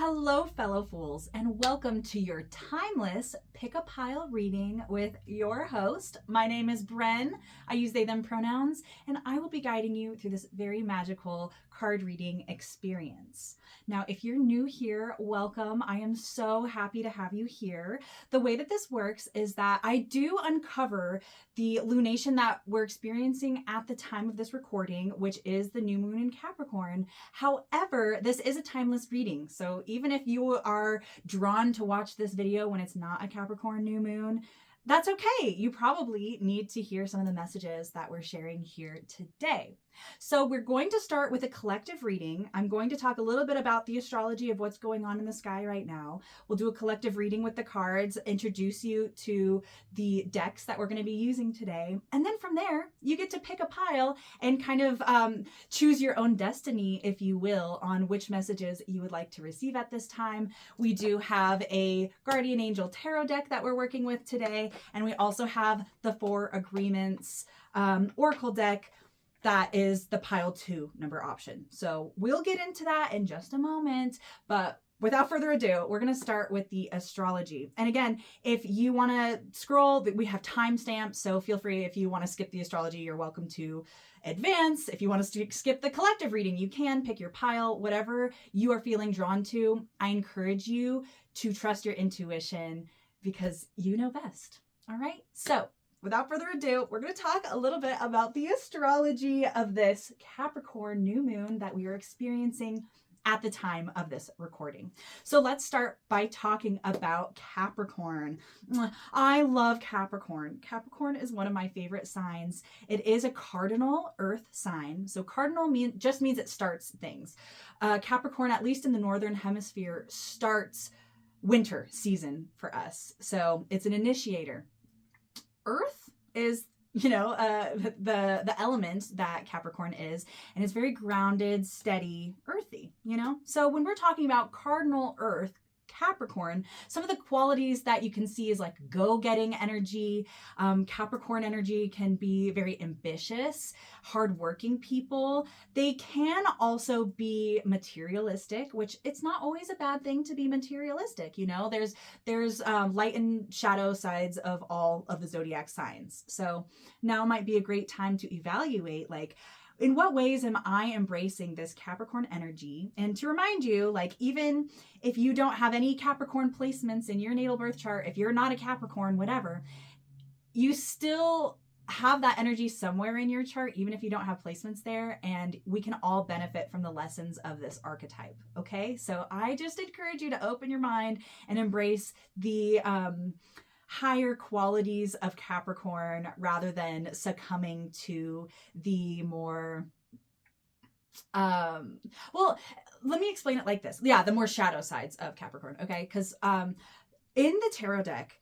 Hello, fellow fools, and welcome to your timeless pick a pile reading with your host. My name is Bren. I use they, them pronouns, and I will be guiding you through this very magical card reading experience. Now, if you're new here, welcome. I am so happy to have you here. The way that this works is that I do uncover the lunation that we're experiencing at the time of this recording, which is the new moon in Capricorn. However, this is a timeless reading. So even if you are drawn to watch this video when it's not a Capricorn new moon, that's okay. You probably need to hear some of the messages that we're sharing here today. So we're going to start with a collective reading. I'm going to talk a little bit about the astrology of what's going on in the sky right now. We'll do a collective reading with the cards, introduce you to the decks that we're going to be using today. And then from there, you get to pick a pile and kind of choose your own destiny, if you will, on which messages you would like to receive at this time. We do have a Guardian Angel Tarot deck that we're working with today. And we also have the 4 Agreements Oracle deck. That is the pile 2 number option. So we'll get into that in just a moment, but without further ado, we're going to start with the astrology. And again, if you want to scroll, we have timestamps, so feel free. If you want to skip the astrology, you're welcome to advance. If you want to skip the collective reading, you can pick your pile, whatever you are feeling drawn to. I encourage you to trust your intuition because you know best. All right, so without further ado, we're going to talk a little bit about the astrology of this Capricorn new moon that we are experiencing at the time of this recording. So let's start by talking about Capricorn. I love Capricorn. Capricorn is one of my favorite signs. It is a cardinal earth sign. So cardinal just means it starts things. Capricorn, at least in the northern hemisphere, starts winter season for us. So it's an initiator. Earth is, the element that Capricorn is, and it's very grounded, steady, earthy, So when we're talking about cardinal earth, Capricorn, some of the qualities that you can see is like go-getting energy. Capricorn energy can be very ambitious, hardworking people. They can also be materialistic, which it's not always a bad thing to be materialistic. There's light and shadow sides of all of the zodiac signs. So now might be a great time to evaluate, in what ways am I embracing this Capricorn energy? And to remind you, even if you don't have any Capricorn placements in your natal birth chart, if you're not a Capricorn, whatever, you still have that energy somewhere in your chart, even if you don't have placements there. And we can all benefit from the lessons of this archetype. Okay. So I just encourage you to open your mind and embrace the, higher qualities of Capricorn rather than succumbing to the more, let me explain it like this. Yeah, the more shadow sides of Capricorn, okay? Because in the tarot deck,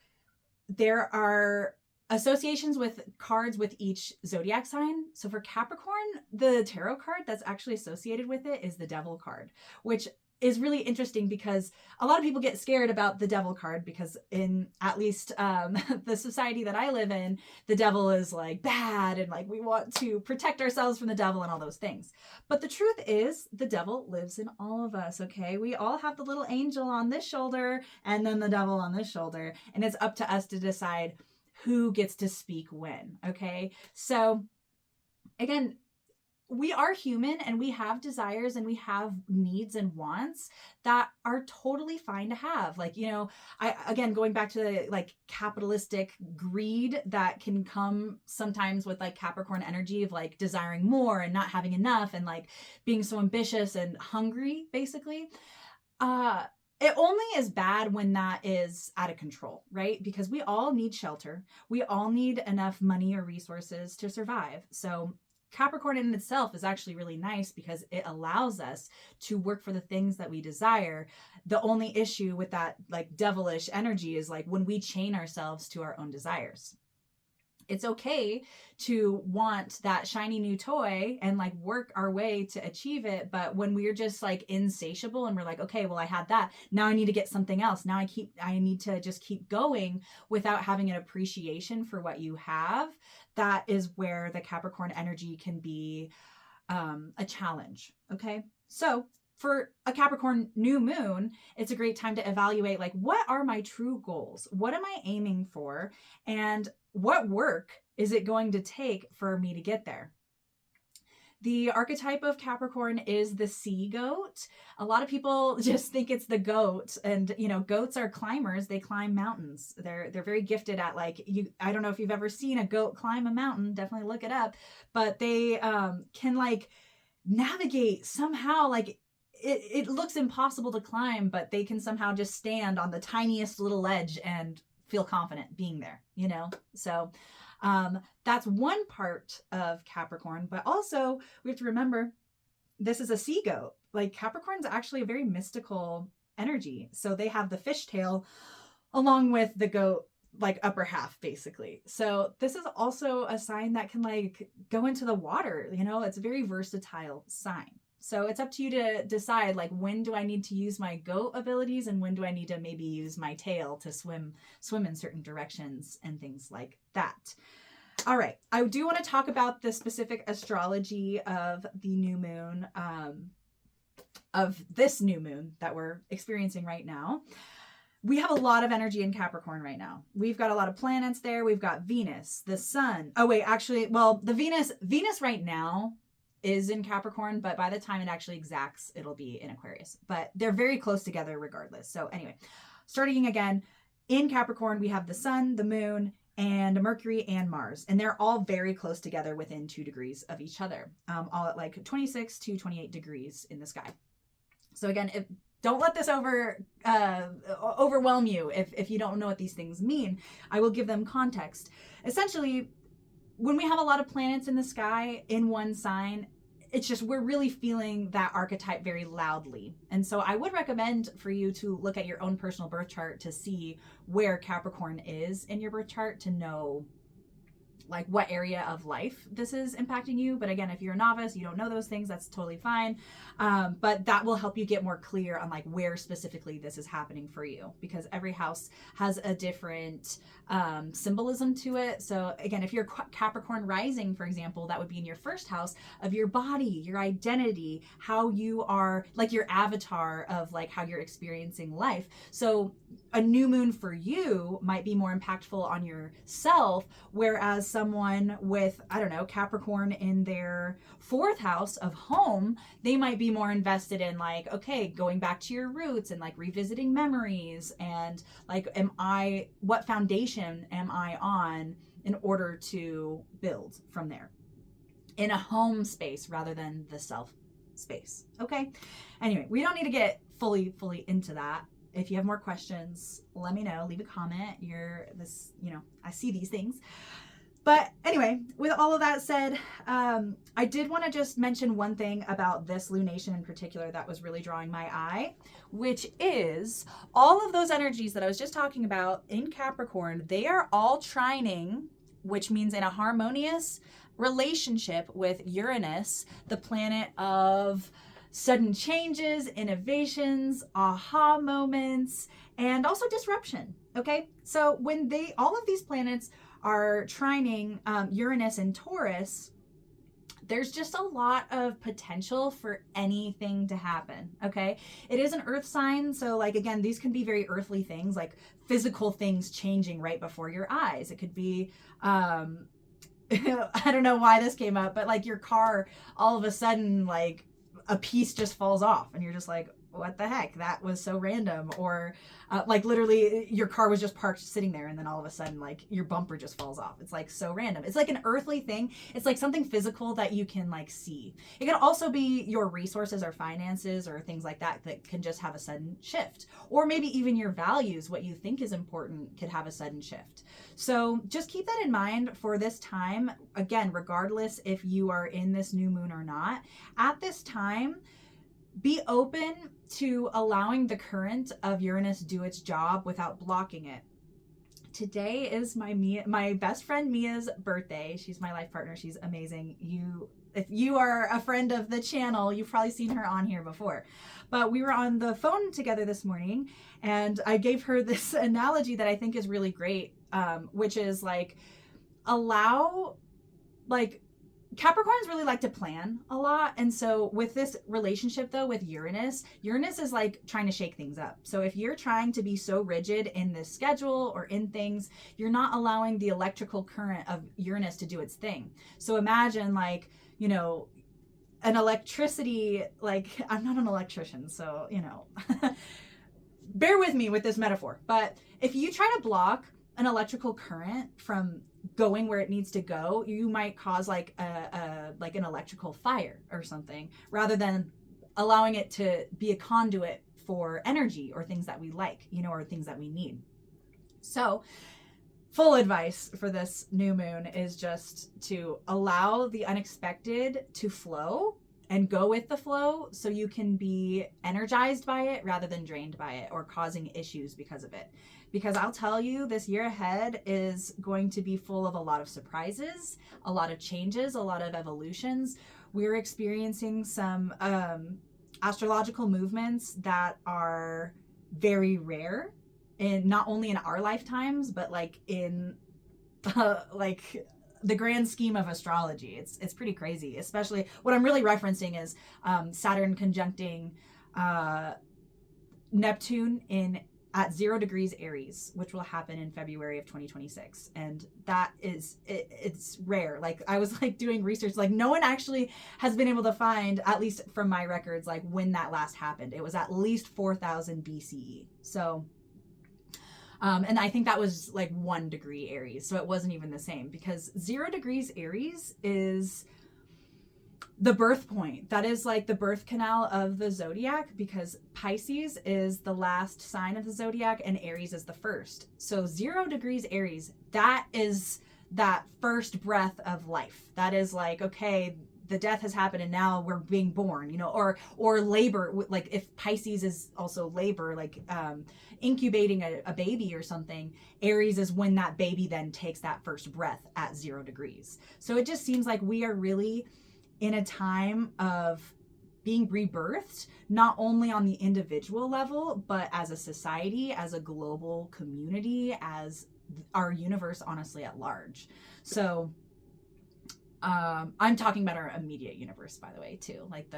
there are associations with cards with each zodiac sign. So for Capricorn, the tarot card that's actually associated with it is the Devil card, which is really interesting because a lot of people get scared about the Devil card because in at least the society that I live in, the devil is bad and we want to protect ourselves from the devil and all those things. But the truth is the devil lives in all of us, okay? We all have the little angel on this shoulder and then the devil on this shoulder, and it's up to us to decide who gets to speak when, okay? So again, we are human and we have desires and we have needs and wants that are totally fine to have. Again, going back to the capitalistic greed that can come sometimes with Capricorn energy of desiring more and not having enough and being so ambitious and hungry, basically. It only is bad when that is out of control, right? Because we all need shelter. We all need enough money or resources to survive. So Capricorn in itself is actually really nice because it allows us to work for the things that we desire. The only issue with that devilish energy is when we chain ourselves to our own desires. It's okay to want that shiny new toy and work our way to achieve it. But when we're just insatiable and we're okay, well, I had that. Now I need to get something else. Now I need to just keep going without having an appreciation for what you have. That is where the Capricorn energy can be a challenge. Okay. So for a Capricorn new moon, it's a great time to evaluate, like, what are my true goals? What am I aiming for? And what work is it going to take for me to get there? The archetype of Capricorn is the sea goat. A lot of people just think it's the goat, and goats are climbers. They climb mountains. They're very gifted at, like, I don't know if you've ever seen a goat climb a mountain. Definitely look it up. But they can, like, navigate somehow. Like, it looks impossible to climb, but they can somehow just stand on the tiniest little ledge and feel confident being there. So that's one part of Capricorn, but also we have to remember this is a sea goat. Like, Capricorn's actually a very mystical energy. So they have the fishtail along with the goat, like, upper half, basically. So this is also a sign that can, like, go into the water. It's a very versatile sign. So it's up to you to decide, like, when do I need to use my goat abilities and when do I need to maybe use my tail to swim in certain directions and things like that. All right. I do want to talk about the specific astrology of the new moon, of this new moon that we're experiencing right now. We have a lot of energy in Capricorn right now. We've got a lot of planets there. We've got Venus, the sun. Oh, wait, actually, well, the Venus right now is in Capricorn, but by the time it actually exacts, it'll be in Aquarius. But they're very close together regardless. So anyway, starting again, in Capricorn, we have the sun, the moon, and Mercury and Mars. And they're all very close together within 2 degrees of each other, all at like 26 to 28 degrees in the sky. So again, don't let this overwhelm you if you don't know what these things mean. I will give them context. Essentially, when we have a lot of planets in the sky in one sign, it's just we're really feeling that archetype very loudly. And so I would recommend for you to look at your own personal birth chart to see where Capricorn is in your birth chart to know, like, what area of life this is impacting you. But again, if you're a novice, you don't know those things, that's totally fine. But that will help you get more clear on, like, where specifically this is happening for you, because every house has a different symbolism to it. So again, if you're Capricorn rising, for example, that would be in your first house of your body, your identity, how you are, like, your avatar of, like, how you're experiencing life. So a new moon for you might be more impactful on yourself, whereas someone with, I don't know, Capricorn in their 4th house of home, they might be more invested in, like, okay, going back to your roots and, like, revisiting memories and, like, what foundation am I on in order to build from there in a home space rather than the self space. Okay. Anyway, we don't need to get fully into that. If you have more questions, let me know, leave a comment. I see these things. But anyway, with all of that said, I did want to just mention one thing about this lunation in particular that was really drawing my eye, which is all of those energies that I was just talking about in Capricorn. They are all trining, which means in a harmonious relationship with Uranus, the planet of sudden changes, innovations, aha moments, and also disruption. Okay, so when all of these planets are trining Uranus and Taurus, there's just a lot of potential for anything to happen. Okay, it is an earth sign, so, like, again, these can be very earthly things, like physical things changing right before your eyes. It could be I don't know why this came up, but, like, your car, all of a sudden, like, a piece just falls off and you're just like, what the heck? That was so random. Or like, literally your car was just parked sitting there and then all of a sudden, like, your bumper just falls off. It's, like, so random. It's like an earthly thing. It's like something physical that you can, like, see. It can also be your resources or finances or things like that can just have a sudden shift. Or maybe even your values, what you think is important, could have a sudden shift. So just keep that in mind for this time. Again, regardless if you are in this new moon or not, at this time, be open to allowing the current of Uranus do its job without blocking it. Today is my best friend Mia's birthday. She's my life partner. She's amazing. If you are a friend of the channel, you've probably seen her on here before. But we were on the phone together this morning, and I gave her this analogy that I think is really great, which is, like, allow, like, Capricorns really like to plan a lot. And so with this relationship though, with Uranus is like trying to shake things up. So if you're trying to be so rigid in this schedule or in things, you're not allowing the electrical current of Uranus to do its thing. So imagine like, you know, an electricity, like I'm not an electrician, so, you know, bear with me with this metaphor. But if you try to block an electrical current from going where it needs to go, you might cause like an electrical fire or something, rather than allowing it to be a conduit for energy or things that we like, you know, or things that we need. So full advice for this new moon is just to allow the unexpected to flow and go with the flow, so you can be energized by it rather than drained by it or causing issues because of it. Because I'll tell you, this year ahead is going to be full of a lot of surprises, a lot of changes, a lot of evolutions. We're experiencing some astrological movements that are very rare, in not only in our lifetimes, but like in like the grand scheme of astrology. It's pretty crazy. Especially what I'm really referencing is Saturn conjuncting Neptune at 0 degrees Aries, which will happen in February of 2026. And that is, it's rare. Like I was like doing research, like no one actually has been able to find, at least from my records, like when that last happened. It was at least 4000 BCE. So and I think that was like 1 degree Aries. So it wasn't even the same, because 0 degrees Aries is the birth point. That is like the birth canal of the zodiac, because Pisces is the last sign of the zodiac and Aries is the first. So 0 degrees Aries, that is that first breath of life. That is like, okay, the death has happened and now we're being born, you know, or labor, like if Pisces is also labor, like incubating a baby or something, Aries is when that baby then takes that first breath at 0 degrees. So it just seems like we are really in a time of being rebirthed, not only on the individual level, but as a society, as a global community, as our universe, honestly, at large. So I'm talking about our immediate universe, by the way, too, like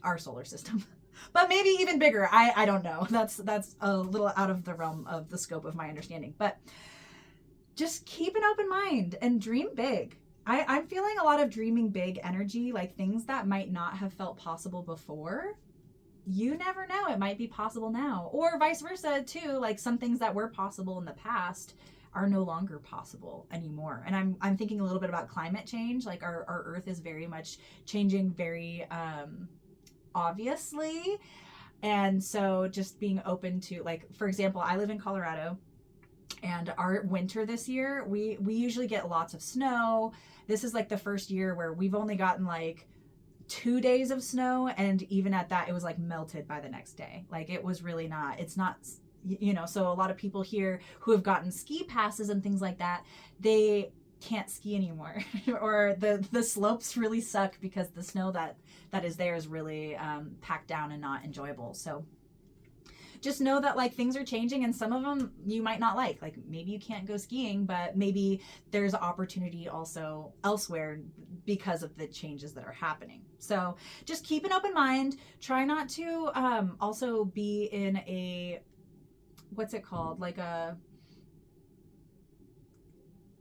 our solar system, but maybe even bigger. I don't know. That's a little out of the realm of the scope of my understanding, but just keep an open mind and dream big. I'm feeling a lot of dreaming big energy, like things that might not have felt possible before. You never know. It might be possible now, or vice versa too. Like some things that were possible in the past are no longer possible anymore. And I'm thinking a little bit about climate change. Like our Earth is very much changing very obviously. And so just being open to, like, for example, I live in Colorado, and our winter this year, we usually get lots of snow. This is like the first year where we've only gotten like 2 days of snow, and even at that, it was like melted by the next day. Like it was really not, it's not, you know, so a lot of people here who have gotten ski passes and things like that, they can't ski anymore or the slopes really suck because the snow that is there is really packed down and not enjoyable. So just know that like things are changing, and some of them you might not like maybe you can't go skiing, but maybe there's opportunity also elsewhere because of the changes that are happening. So just keep an open mind. Try not to also be in a, what's it called? Like a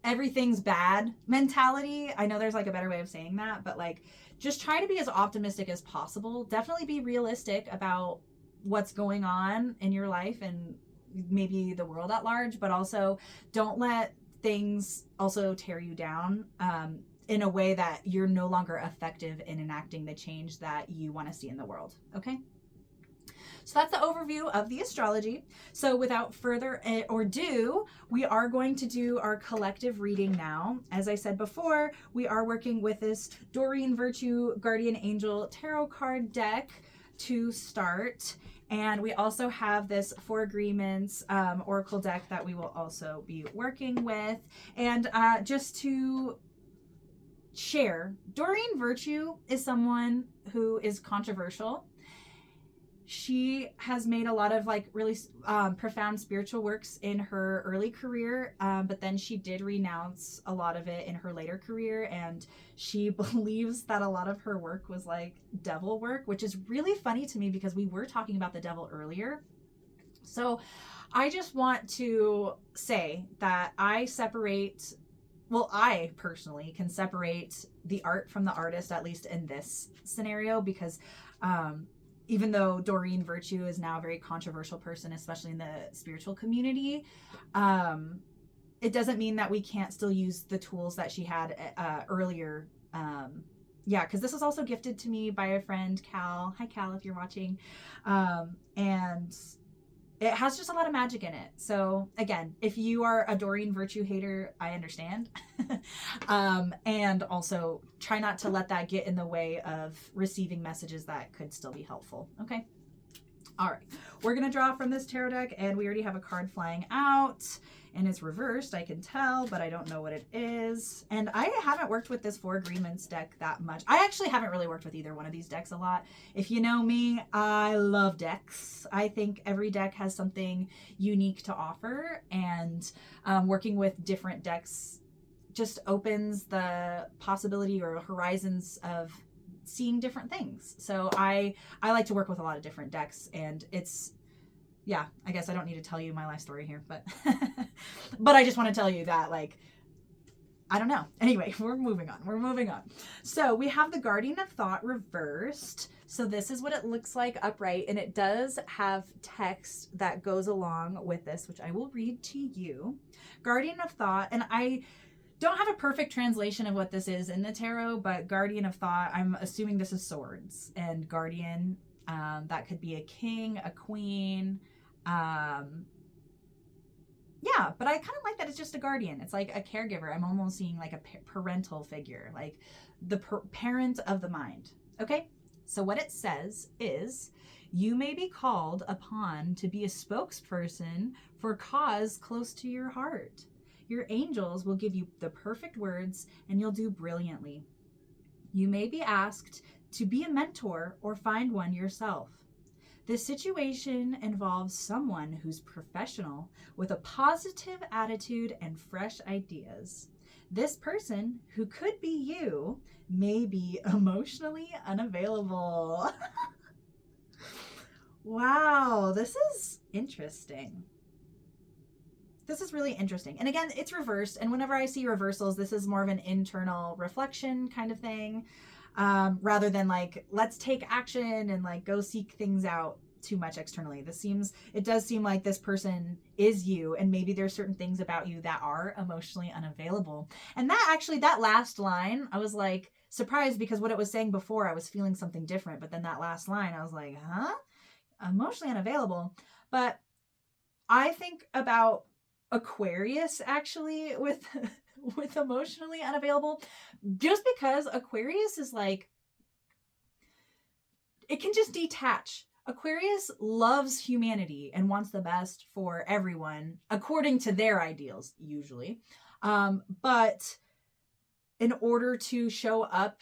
everything's bad mentality. I know there's like a better way of saying that, but like just try to be as optimistic as possible. Definitely be realistic about what's going on in your life and maybe the world at large, but also don't let things also tear you down in a way that you're no longer effective in enacting the change that you want to see in the world. Okay? So that's the overview of the astrology. So without further ado, we are going to do our collective reading now. As I said before, we are working with this Doreen Virtue Guardian Angel Tarot card deck to start. And we also have this 4 Agreements Oracle deck that we will also be working with. And just to share, Doreen Virtue is someone who is controversial. She has made a lot of like really profound spiritual works in her early career, but then she did renounce a lot of it in her later career, and she believes that a lot of her work was like devil work, which is really funny to me because we were talking about the devil earlier. So I just want to say that I personally can separate the art from the artist, at least in this scenario, because even though Doreen Virtue is now a very controversial person, especially in the spiritual community, it doesn't mean that we can't still use the tools that she had earlier. Because this was also gifted to me by a friend, Cal. Hi, Cal, if you're watching. And it has just a lot of magic in it. So again, if you are a Doreen Virtue hater, I understand. And also try not to let that get in the way of receiving messages that could still be helpful. Okay. All right. We're going to draw from this tarot deck, and we already have a card flying out, and it's reversed. I can tell, but I don't know what it is. And I haven't worked with this Four Agreements deck that much. I actually haven't really worked with either one of these decks a lot. If you know me, I love decks. I think every deck has something unique to offer, and working with different decks just opens the possibility or horizons of seeing different things. So I like to work with a lot of different decks, and I guess I don't need to tell you my life story here, but but I just want to tell you that, like, I don't know. Anyway, we're moving on. So we have the Guardian of Thought reversed. So this is what it looks like upright, and it does have text that goes along with this, which I will read to you. Guardian of Thought, and I don't have a perfect translation of what this is in the tarot, but Guardian of Thought, I'm assuming this is swords, and guardian, that could be a king, a queen. But I kind of like that it's just a guardian. It's like a caregiver. I'm almost seeing like a parental figure, like the parent of the mind. Okay, so what it says is, you may be called upon to be a spokesperson for a cause close to your heart. Your angels will give you the perfect words, and you'll do brilliantly. You may be asked to be a mentor or find one yourself. This situation involves someone who's professional with a positive attitude and fresh ideas. This person, who could be you, may be emotionally unavailable. Wow, this is interesting. This is really interesting. And again, it's reversed. And whenever I see reversals, this is more of an internal reflection kind of thing, rather than like, let's take action and like go seek things out too much externally. It does seem like this person is you, and maybe there's certain things about you that are emotionally unavailable. And that last line, I was like surprised, because what it was saying before, I was feeling something different. But then that last line, I was like, huh? Emotionally unavailable. But I think about Aquarius actually with emotionally unavailable, just because Aquarius is like, it can just detach. Aquarius loves humanity and wants the best for everyone according to their ideals usually, but in order to show up,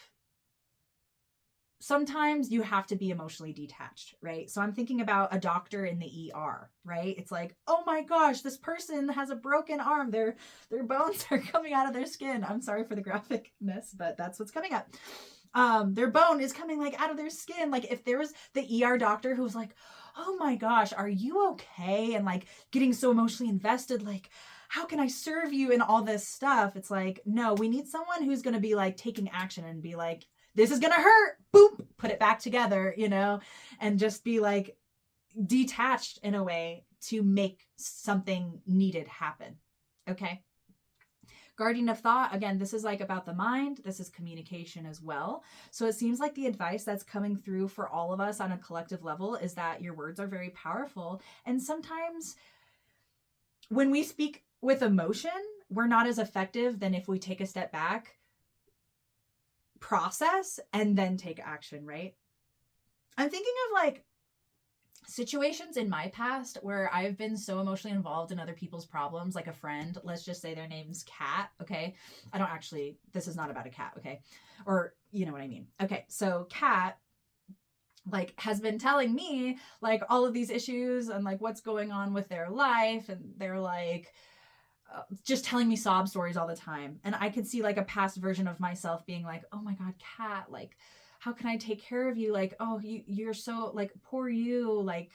sometimes you have to be emotionally detached, right? So I'm thinking about a doctor in the ER, right? It's like, oh my gosh, this person has a broken arm. Their bones are coming out of their skin. I'm sorry for the graphicness, but that's what's coming up. Their bone is coming like out of their skin. Like if there was the ER doctor who was like, oh my gosh, are you okay? And like getting so emotionally invested, like, how can I serve you and all this stuff? It's like, no, we need someone who's going to be like taking action and be like, this is going to hurt, boop, put it back together, and just be like detached in a way to make something needed happen. Okay. Guardian of Thought, again, this is like about the mind. This is communication as well. So it seems like the advice that's coming through for all of us on a collective level is that your words are very powerful. And sometimes when we speak with emotion, we're not as effective than if we take a step back, process, and then take action, right? I'm thinking of like situations in my past where I've been so emotionally involved in other people's problems, like a friend, let's just say their name's Kat, okay? This is not about a cat, okay? Or you know what I mean. Okay, so Kat, like has been telling me like all of these issues and like what's going on with their life, and they're like just telling me sob stories all the time. And I could see like a past version of myself being like, oh my God, Kat, like how can I take care of you? Like, oh, you're so like, poor you, like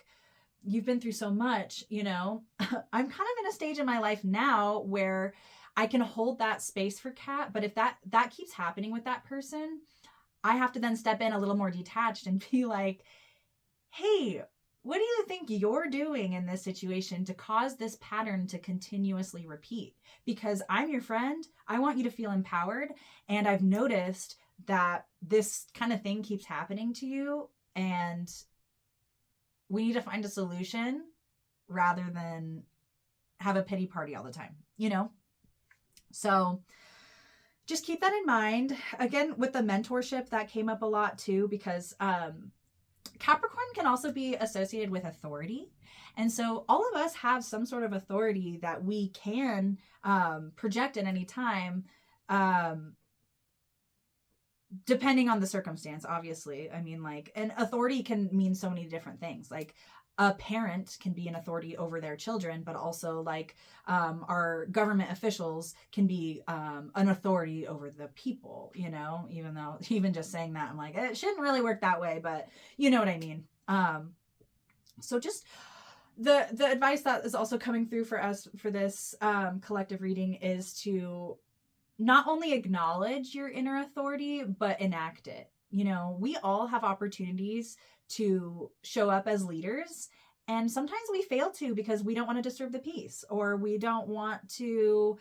you've been through so much, you know. I'm kind of in a stage in my life now where I can hold that space for Kat, but if that keeps happening with that person, I have to then step in a little more detached and be like, hey, what do you think you're doing in this situation to cause this pattern to continuously repeat? Because I'm your friend. I want you to feel empowered. And I've noticed that this kind of thing keeps happening to you. And we need to find a solution rather than have a pity party all the time, you know? So just keep that in mind. Again, with the mentorship, that came up a lot too, because Capricorn can also be associated with authority. And so all of us have some sort of authority that we can project at any time, depending on the circumstance, obviously. I mean, like, an authority can mean so many different things. Like, a parent can be an authority over their children, but also like our government officials can be an authority over the people, you know, even though even just saying that, I'm like, it shouldn't really work that way, but you know what I mean. So just the advice that is also coming through for us for this collective reading is to not only acknowledge your inner authority, but enact it. You know, we all have opportunities to show up as leaders, and sometimes we fail to because we don't want to disturb the peace, or we don't want to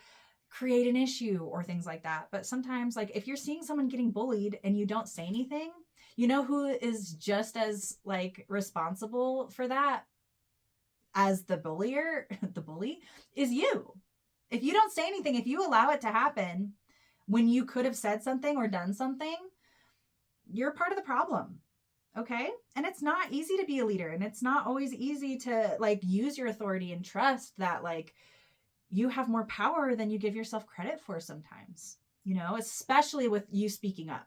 create an issue or things like that. But sometimes, like, if you're seeing someone getting bullied and you don't say anything, you know who is just as like responsible for that as the bullier, the bully, is you. If you don't say anything, if you allow it to happen when you could have said something or done something, you're part of the problem. Okay? And it's not easy to be a leader, and it's not always easy to like use your authority and trust that like you have more power than you give yourself credit for sometimes, you know, especially with you speaking up.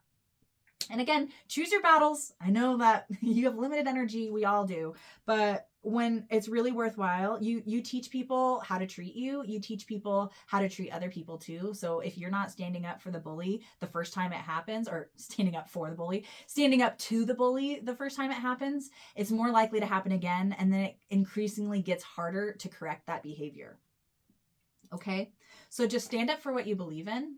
And again, choose your battles. I know that you have limited energy. We all do. But when it's really worthwhile, you teach people how to treat you. You teach people how to treat other people too. So if you're not standing up for the bully the first time it happens, or standing up for the bully, standing up to the bully the first time it happens, it's more likely to happen again. And then it increasingly gets harder to correct that behavior. Okay? So just stand up for what you believe in.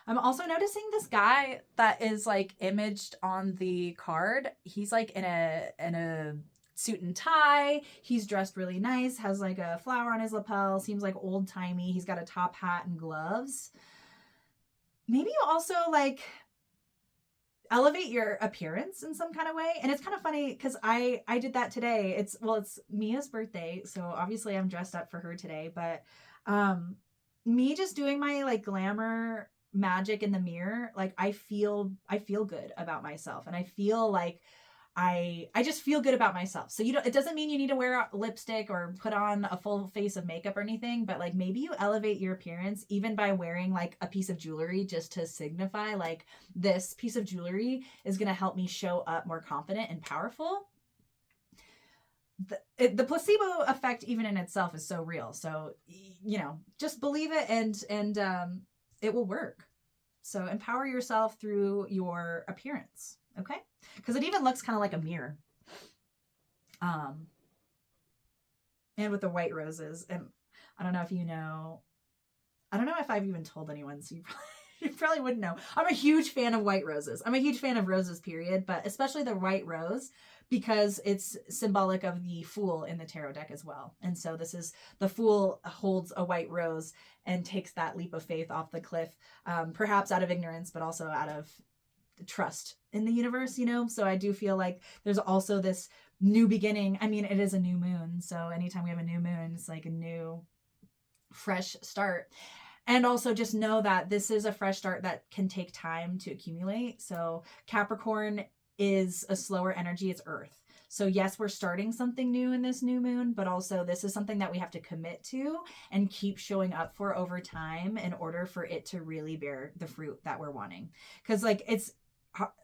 I'm also noticing this guy that is like imaged on the card. He's like in a suit and tie. He's dressed really nice, has like a flower on his lapel, seems like old timey. He's got a top hat and gloves. Maybe you also like elevate your appearance in some kind of way. And it's kind of funny because I did that today. It's Mia's birthday, so obviously I'm dressed up for her today, but me just doing my like glamour magic in the mirror, like I feel good about myself, and I feel like I just feel good about myself. So it doesn't mean you need to wear lipstick or put on a full face of makeup or anything, but like maybe you elevate your appearance even by wearing like a piece of jewelry, just to signify like this piece of jewelry is going to help me show up more confident and powerful. The placebo effect even in itself is so real. So, you know, just believe it and it will work. So empower yourself through your appearance. Okay? Because it even looks kind of like a mirror. And with the white roses. And I don't know if you know. I don't know if I've even told anyone, so you probably wouldn't know. I'm a huge fan of white roses. I'm a huge fan of roses, period. But especially the white rose, because it's symbolic of the Fool in the tarot deck as well. And so this is, the Fool holds a white rose and takes that leap of faith off the cliff, perhaps out of ignorance, but also out of trust in the universe, you know? So I do feel like there's also this new beginning. I mean, it is a new moon. So anytime we have a new moon, it's like a new, fresh start. And also just know that this is a fresh start that can take time to accumulate. So Capricorn is a slower energy. It's Earth. So yes, we're starting something new in this new moon, but also this is something that we have to commit to and keep showing up for over time in order for it to really bear the fruit that we're wanting. Because like it's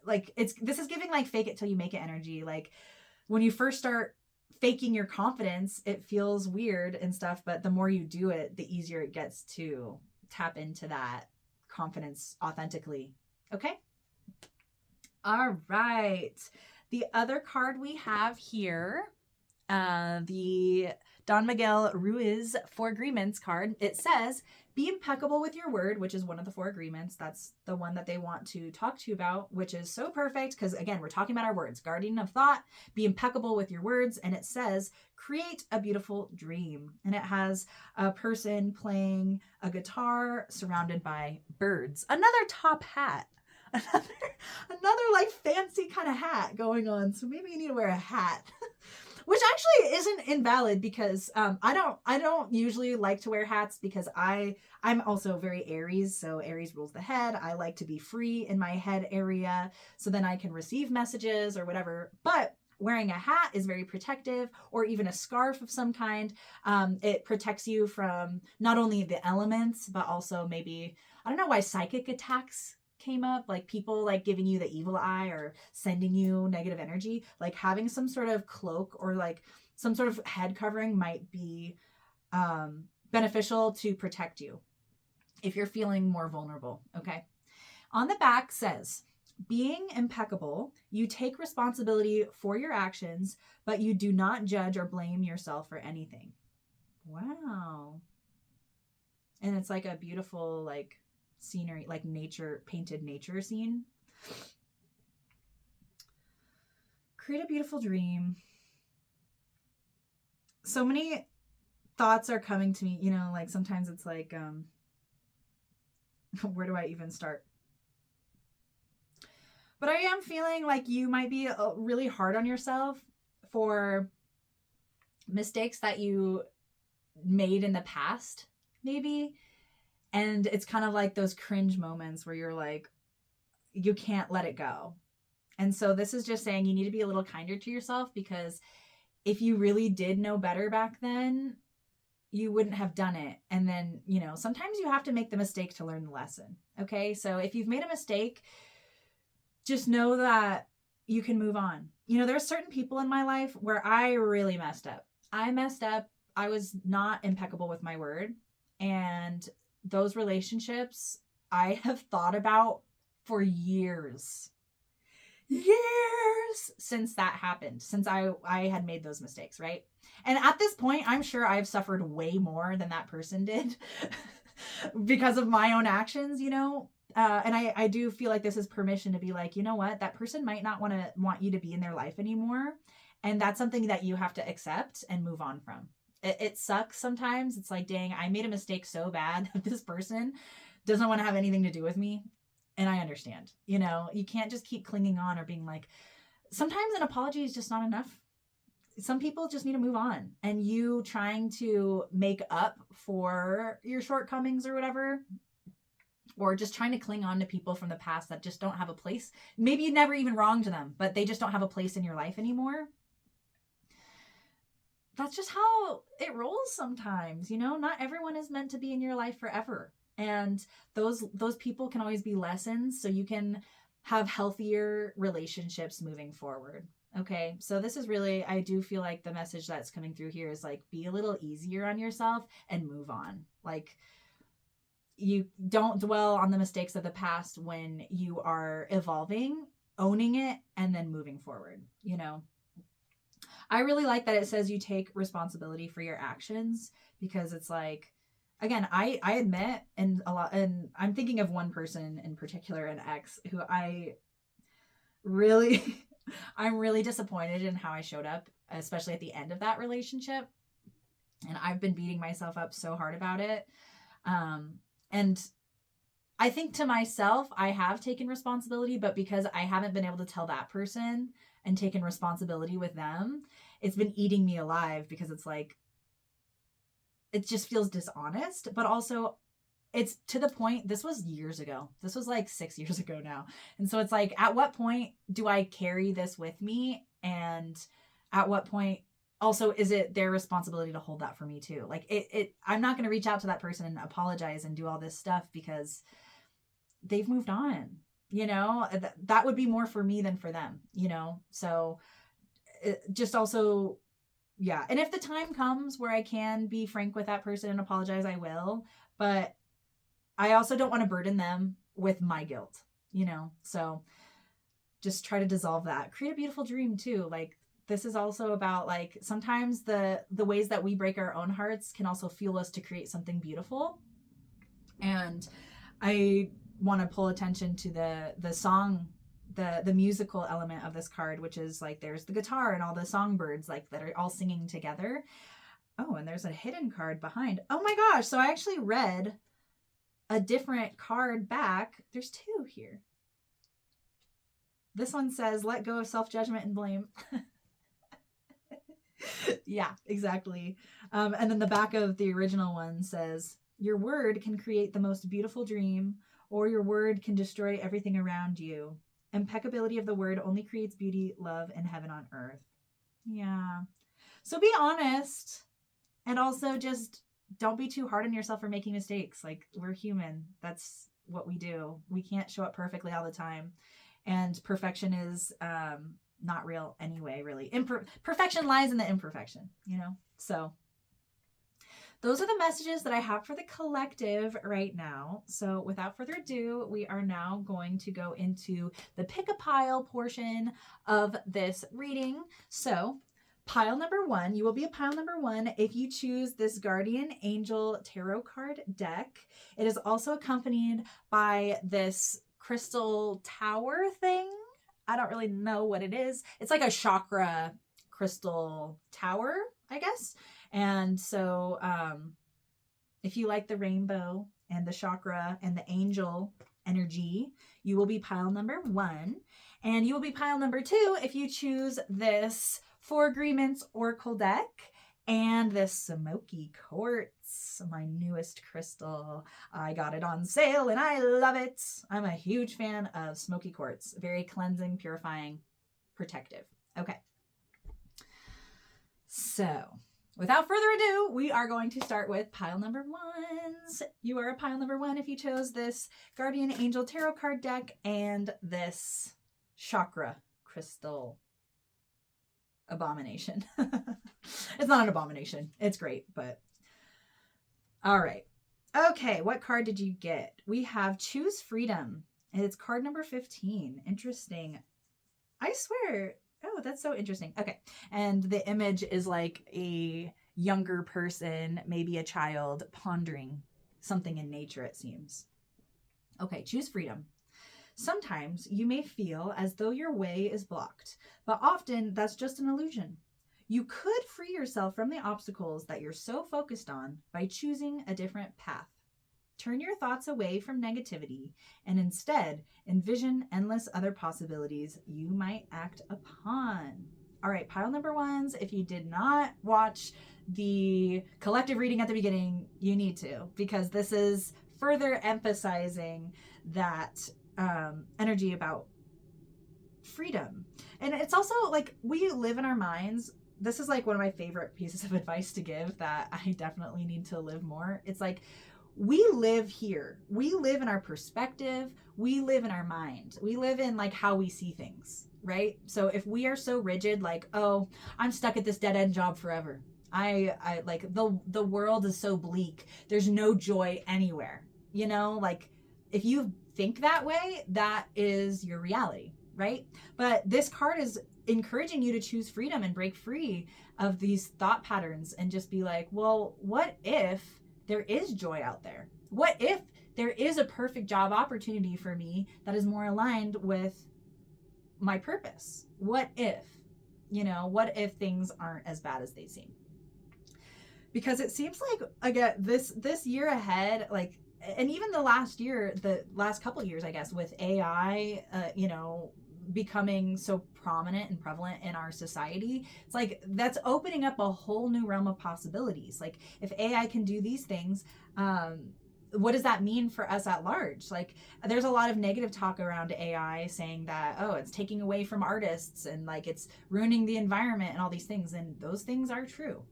like this is giving like fake it till you make it energy. Like when you first start faking your confidence, it feels weird and stuff, but the more you do it, the easier it gets to tap into that confidence authentically. Okay. All right. The other card we have here, the Don Miguel Ruiz 4 Agreements card. It says, be impeccable with your word, which is one of the 4 agreements. That's the one that they want to talk to you about, which is so perfect because, again, we're talking about our words. Guardian of thought, be impeccable with your words. And it says, create a beautiful dream. And it has a person playing a guitar surrounded by birds. Another top hat. Another like fancy kind of hat going on. So maybe you need to wear a hat. Which actually isn't invalid because I don't usually like to wear hats because I'm also very Aries. So Aries rules the head. I like to be free in my head area so then I can receive messages or whatever. But wearing a hat is very protective, or even a scarf of some kind. It protects you from not only the elements, but also maybe, I don't know why psychic attacks came up, like people like giving you the evil eye or sending you negative energy. Like having some sort of cloak or like some sort of head covering might be beneficial to protect you if you're feeling more vulnerable. Okay. On the back says, being impeccable, you take responsibility for your actions, but you do not judge or blame yourself for anything. Wow. And it's like a beautiful like scenery, like painted nature scene. Create a beautiful dream. So many thoughts are coming to me, like sometimes it's like, where do I even start? But I am feeling like you might be really hard on yourself for mistakes that you made in the past, maybe. And it's kind of like those cringe moments where you're like, you can't let it go. And so this is just saying you need to be a little kinder to yourself, because if you really did know better back then, you wouldn't have done it. And then, sometimes you have to make the mistake to learn the lesson. Okay. So if you've made a mistake, just know that you can move on. There's certain people in my life where I really messed up. I was not impeccable with my word. And those relationships I have thought about for years since that happened, since I had made those mistakes, right? And at this point, I'm sure I've suffered way more than that person did because of my own actions, and I do feel like this is permission to be like, you know what, that person might not want you to be in their life anymore. And that's something that you have to accept and move on from. It sucks sometimes. It's like, dang, I made a mistake so bad that this person doesn't want to have anything to do with me. And I understand, you can't just keep clinging on or being like, sometimes an apology is just not enough. Some people just need to move on, and you trying to make up for your shortcomings or whatever, or just trying to cling on to people from the past that just don't have a place. Maybe you never even wronged them, but they just don't have a place in your life anymore. That's just how it rolls sometimes, not everyone is meant to be in your life forever. And those people can always be lessons so you can have healthier relationships moving forward. Okay. So this is really, I do feel like the message that's coming through here is like, be a little easier on yourself and move on. Like, you don't dwell on the mistakes of the past when you are evolving, owning it, and then moving forward. I really like that it says you take responsibility for your actions, because it's like, again, I admit, and I'm thinking of one person in particular, an ex, who I'm really disappointed in how I showed up, especially at the end of that relationship. And I've been beating myself up so hard about it. And I think to myself, I have taken responsibility, but because I haven't been able to tell that person and taken responsibility with them, it's been eating me alive, because it's like, it just feels dishonest, but also it's to the point, this was years ago. This was like 6 years ago now. And so it's like, at what point do I carry this with me? And at what point also is it their responsibility to hold that for me too? Like I'm not going to reach out to that person and apologize and do all this stuff, because they've moved on. you know, that would be more for me than for them, you know? So just also, yeah. And if the time comes where I can be frank with that person and apologize, I will. But I also don't want to burden them with my guilt, you know? So just try to dissolve that. Create a beautiful dream too. Like, this is also about, like, sometimes the ways that we break our own hearts can also fuel us to create something beautiful. And I want to pull attention to the song, the musical element of this card, which is like, there's the guitar and all the songbirds, like, that are all singing together. Oh, and there's a hidden card behind. Oh my gosh. So I actually read a different card back. There's two here. This one says, let go of self-judgment and blame. Yeah, exactly. And then the back of the original one says, your word can create the most beautiful dream, or your word can destroy everything around you. Impeccability of the word only creates beauty, love, and heaven on earth. Yeah. So be honest, and also just don't be too hard on yourself for making mistakes. Like, we're human. That's what we do. We can't show up perfectly all the time. And perfection is not real anyway, really. Perfection lies in the imperfection, you know? So those are the messages that I have for the collective right now. So without further ado, we are now going to go into the pick a pile portion of this reading. So pile number one, you will be a pile number one if you choose this Guardian Angel Tarot card deck. It is also accompanied by this crystal tower thing. I don't really know what it is. It's like a chakra crystal tower, I guess. And so if you like the rainbow and the chakra and the angel energy, you will be pile number one. And you will be pile number two if you choose this Four Agreements Oracle deck and this Smokey Quartz, my newest crystal. I got it on sale and I love it. I'm a huge fan of Smokey Quartz. Very cleansing, purifying, protective. Okay. So without further ado, we are going to start with pile number ones. You are a pile number one if you chose this Guardian Angel Tarot card deck and this chakra crystal abomination. It's not an abomination. It's great, but all right. Okay, what card did you get? We have Choose Freedom, and it's card number 15. Interesting. I swear. Oh, that's so interesting. Okay, and the image is like a younger person, maybe a child, pondering something in nature, it seems. Okay, choose freedom. Sometimes you may feel as though your way is blocked, but often that's just an illusion. You could free yourself from the obstacles that you're so focused on by choosing a different path. Turn your thoughts away from negativity and instead envision endless other possibilities you might act upon. All right, pile number ones. If you did not watch the collective reading at the beginning, you need to, because this is further emphasizing that energy about freedom. And it's also like, we live in our minds. This is like one of my favorite pieces of advice to give that I definitely need to live more. It's like, we live here. We live in our perspective. We live in our mind. We live in like how we see things, right? So if we are so rigid, like, oh, I'm stuck at this dead end job forever. I like the world is so bleak. There's no joy anywhere. You know, like, if you think that way, that is your reality, right? But this card is encouraging you to choose freedom and break free of these thought patterns and just be like, well, what if there is joy out there? What if there is a perfect job opportunity for me that is more aligned with my purpose? What if, what if things aren't as bad as they seem? Because it seems like, again, this year ahead, like, and even the last couple years, I guess, with AI, becoming so prominent and prevalent in our society, it's like that's opening up a whole new realm of possibilities. Like, if AI can do these things, what does that mean for us at large? Like, there's a lot of negative talk around AI saying that, oh, it's taking away from artists and like it's ruining the environment and all these things. And those things are true.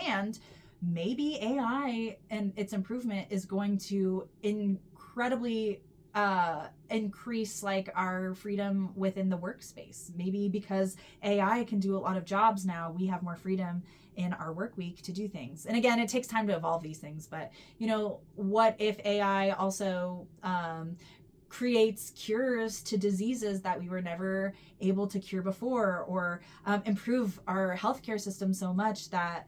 And maybe AI and its improvement is going to incredibly increase like our freedom within the workspace. Maybe because AI can do a lot of jobs now, we have more freedom in our work week to do things. And again, it takes time to evolve these things, but you know, what if AI also creates cures to diseases that we were never able to cure before, or improve our healthcare system so much that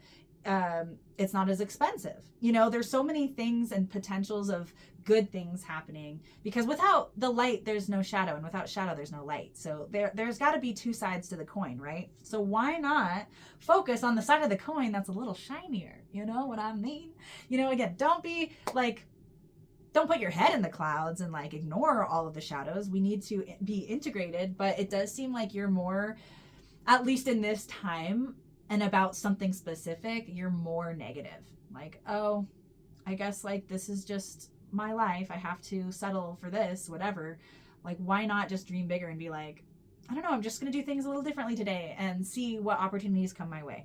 it's not as expensive. You know, there's so many things and potentials of good things happening, because without the light there's no shadow, and without shadow there's no light. So there's got to be two sides to the coin, right? So why not focus on the side of the coin that's a little shinier? You know what I mean? You know, again, don't put your head in the clouds and like ignore all of the shadows. We need to be integrated, but it does seem like you're more, at least in this time and about something specific, you're more negative. Like, oh, I guess like this is just my life. I have to settle for this, whatever. Like, why not just dream bigger and be like, I don't know, I'm just going to do things a little differently today and see what opportunities come my way.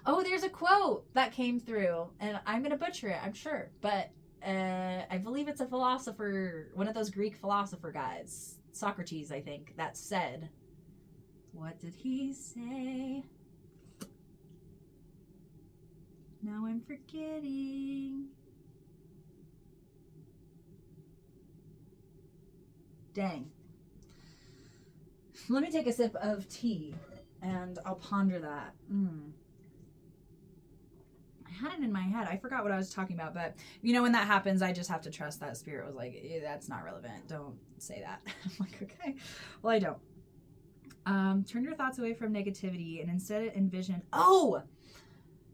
Oh, there's a quote that came through, and I'm going to butcher it, I'm sure, but I believe it's a philosopher, one of those Greek philosopher guys, Socrates, I think, that said, what did he say? Now I'm forgetting. Dang. Let me take a sip of tea and I'll ponder that. I had it in my head. I forgot what I was talking about, but you know, when that happens, I just have to trust that spirit was like, that's not relevant. Don't say that. I'm like, okay, well, I don't. Turn your thoughts away from negativity and instead envision,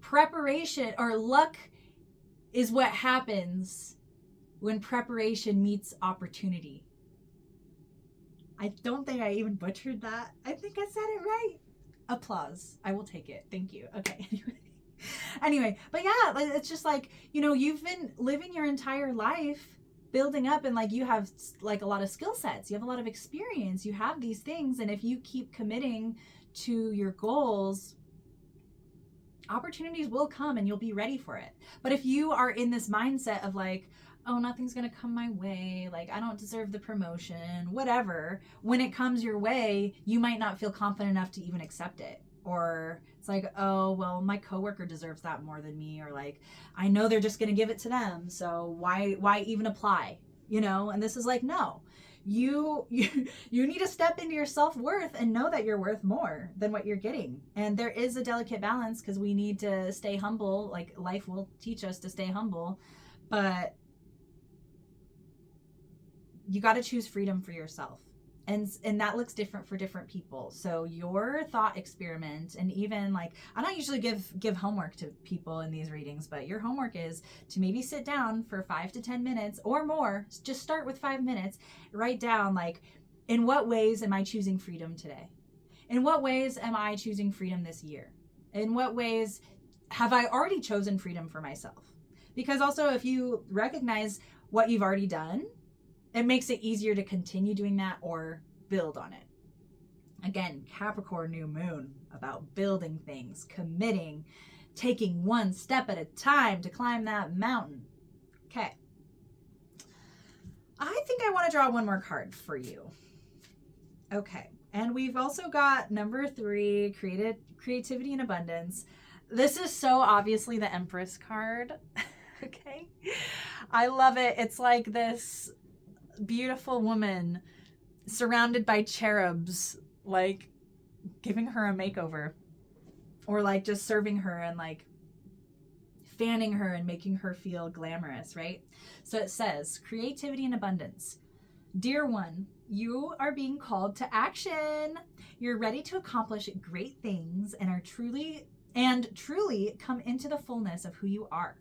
preparation or luck is what happens when preparation meets opportunity. I don't think I even butchered that. I think I said it right. Applause. I will take it. Thank you. Okay. Anyway, but yeah, it's just like, you know, you've been living your entire life building up, and like you have like a lot of skill sets, you have a lot of experience, you have these things, and if you keep committing to your goals, opportunities will come and you'll be ready for it. But if you are in this mindset of like, oh, nothing's gonna come my way, like I don't deserve the promotion, whatever, when it comes your way, you might not feel confident enough to even accept it. Or it's like, oh, well, my coworker deserves that more than me, or like, I know they're just gonna give it to them, so why even apply? You know, and this is like, no. You need to step into your self-worth and know that you're worth more than what you're getting. And there is a delicate balance, because we need to stay humble. Like, life will teach us to stay humble, but you got to choose freedom for yourself. And that looks different for different people. So your thought experiment, and even like, I don't usually give homework to people in these readings, but your homework is to maybe sit down for 5 to 10 minutes or more. Just start with 5 minutes. Write down, like, in what ways am I choosing freedom today? In what ways am I choosing freedom this year? In what ways have I already chosen freedom for myself? Because also, if you recognize what you've already done, it makes it easier to continue doing that or build on it. Again, Capricorn new moon, about building things, committing, taking one step at a time to climb that mountain. Okay. I think I want to draw one more card for you. Okay. And we've also got number 3, creativity and abundance. This is so obviously the Empress card. Okay. I love it. It's like this beautiful woman surrounded by cherubs, like giving her a makeover, or like just serving her and like fanning her and making her feel glamorous, right? So it says, creativity and abundance. Dear one, you are being called to action. You're ready to accomplish great things and are truly come into the fullness of who you are.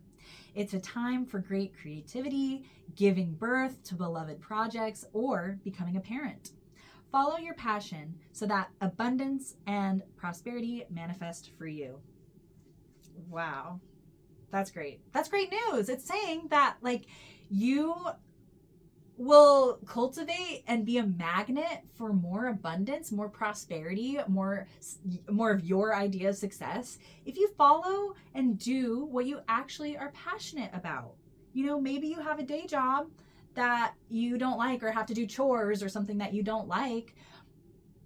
It's a time for great creativity, giving birth to beloved projects, or becoming a parent. Follow your passion so that abundance and prosperity manifest for you. Wow. That's great. That's great news. It's saying that like you will cultivate and be a magnet for more abundance, more prosperity, more of your idea of success if you follow and do what you actually are passionate about. You know, maybe you have a day job that you don't like, or have to do chores or something that you don't like.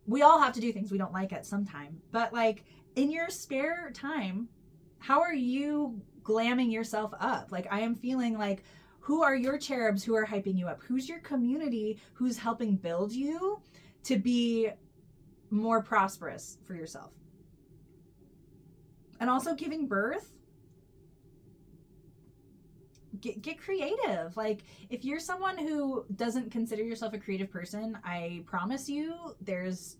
We all have to do things we don't like at some time. But like in your spare time, how are you glamming yourself up? Like I am feeling like, who are your cherubs who are hyping you up? Who's your community who's helping build you to be more prosperous for yourself? And also giving birth. Get creative. Like if you're someone who doesn't consider yourself a creative person, I promise you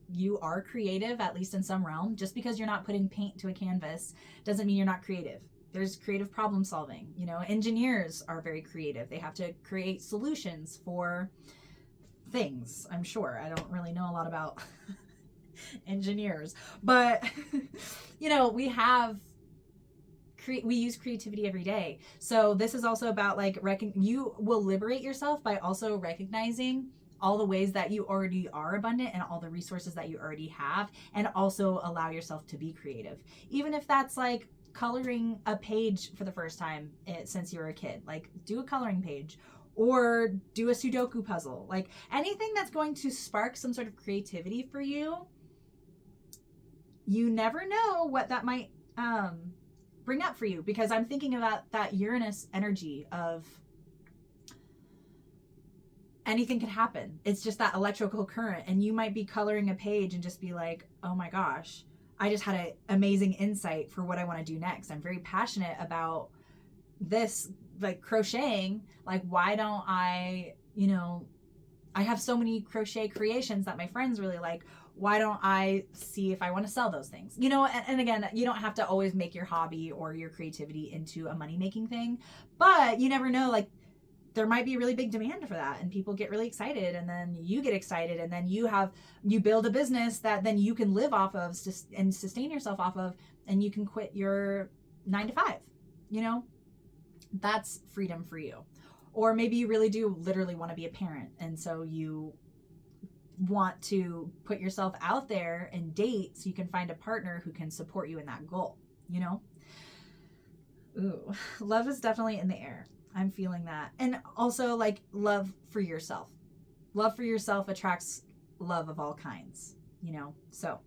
you are creative, at least in some realm. Just because you're not putting paint to a canvas doesn't mean you're not creative. There's creative problem solving. You know, engineers are very creative. They have to create solutions for things. I'm sure. I don't really know a lot about engineers, but you know, we use creativity every day. So this is also about like you will liberate yourself by also recognizing all the ways that you already are abundant and all the resources that you already have, and also allow yourself to be creative. Even if that's like coloring a page for the first time since you were a kid, like do a coloring page or do a Sudoku puzzle, like anything that's going to spark some sort of creativity for you. You never know what that might bring up for you, because I'm thinking about that Uranus energy of anything could happen. It's just that electrical current, and you might be coloring a page and just be like, oh my gosh, I just had an amazing insight for what I want to do next. I'm very passionate about this, like crocheting. Like, why don't I, I have so many crochet creations that my friends really like. Why don't I see if I want to sell those things? And again, you don't have to always make your hobby or your creativity into a money-making thing, but you never know, like there might be a really big demand for that and people get really excited, and then you get excited, and then you build a business that then you can live off of and sustain yourself off of, and you can quit your 9-to-5. That's freedom for you. Or maybe you really do literally want to be a parent, and so you want to put yourself out there and date so you can find a partner who can support you in that goal. Ooh, love is definitely in the air. I'm feeling that. And also like love for yourself. Love for yourself attracts love of all kinds, so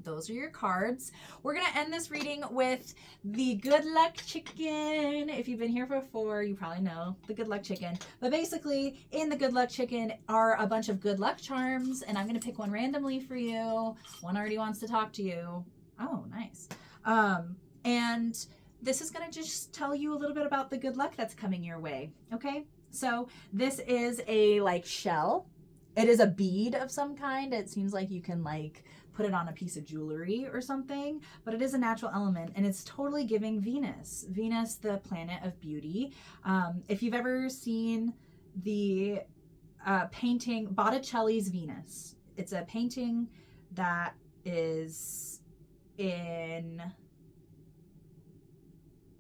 those are your cards. We're going to end this reading with the good luck chicken. If you've been here before, you probably know the good luck chicken. But basically, in the good luck chicken are a bunch of good luck charms, and I'm going to pick one randomly for you. One already wants to talk to you. Oh, nice. And this is going to just tell you a little bit about the good luck that's coming your way. Okay? So this is a shell. It is a bead of some kind. It seems like you can put it on a piece of jewelry or something, but it is a natural element, and it's totally giving Venus, the planet of beauty. If you've ever seen the painting Botticelli's Venus, it's a painting that is in,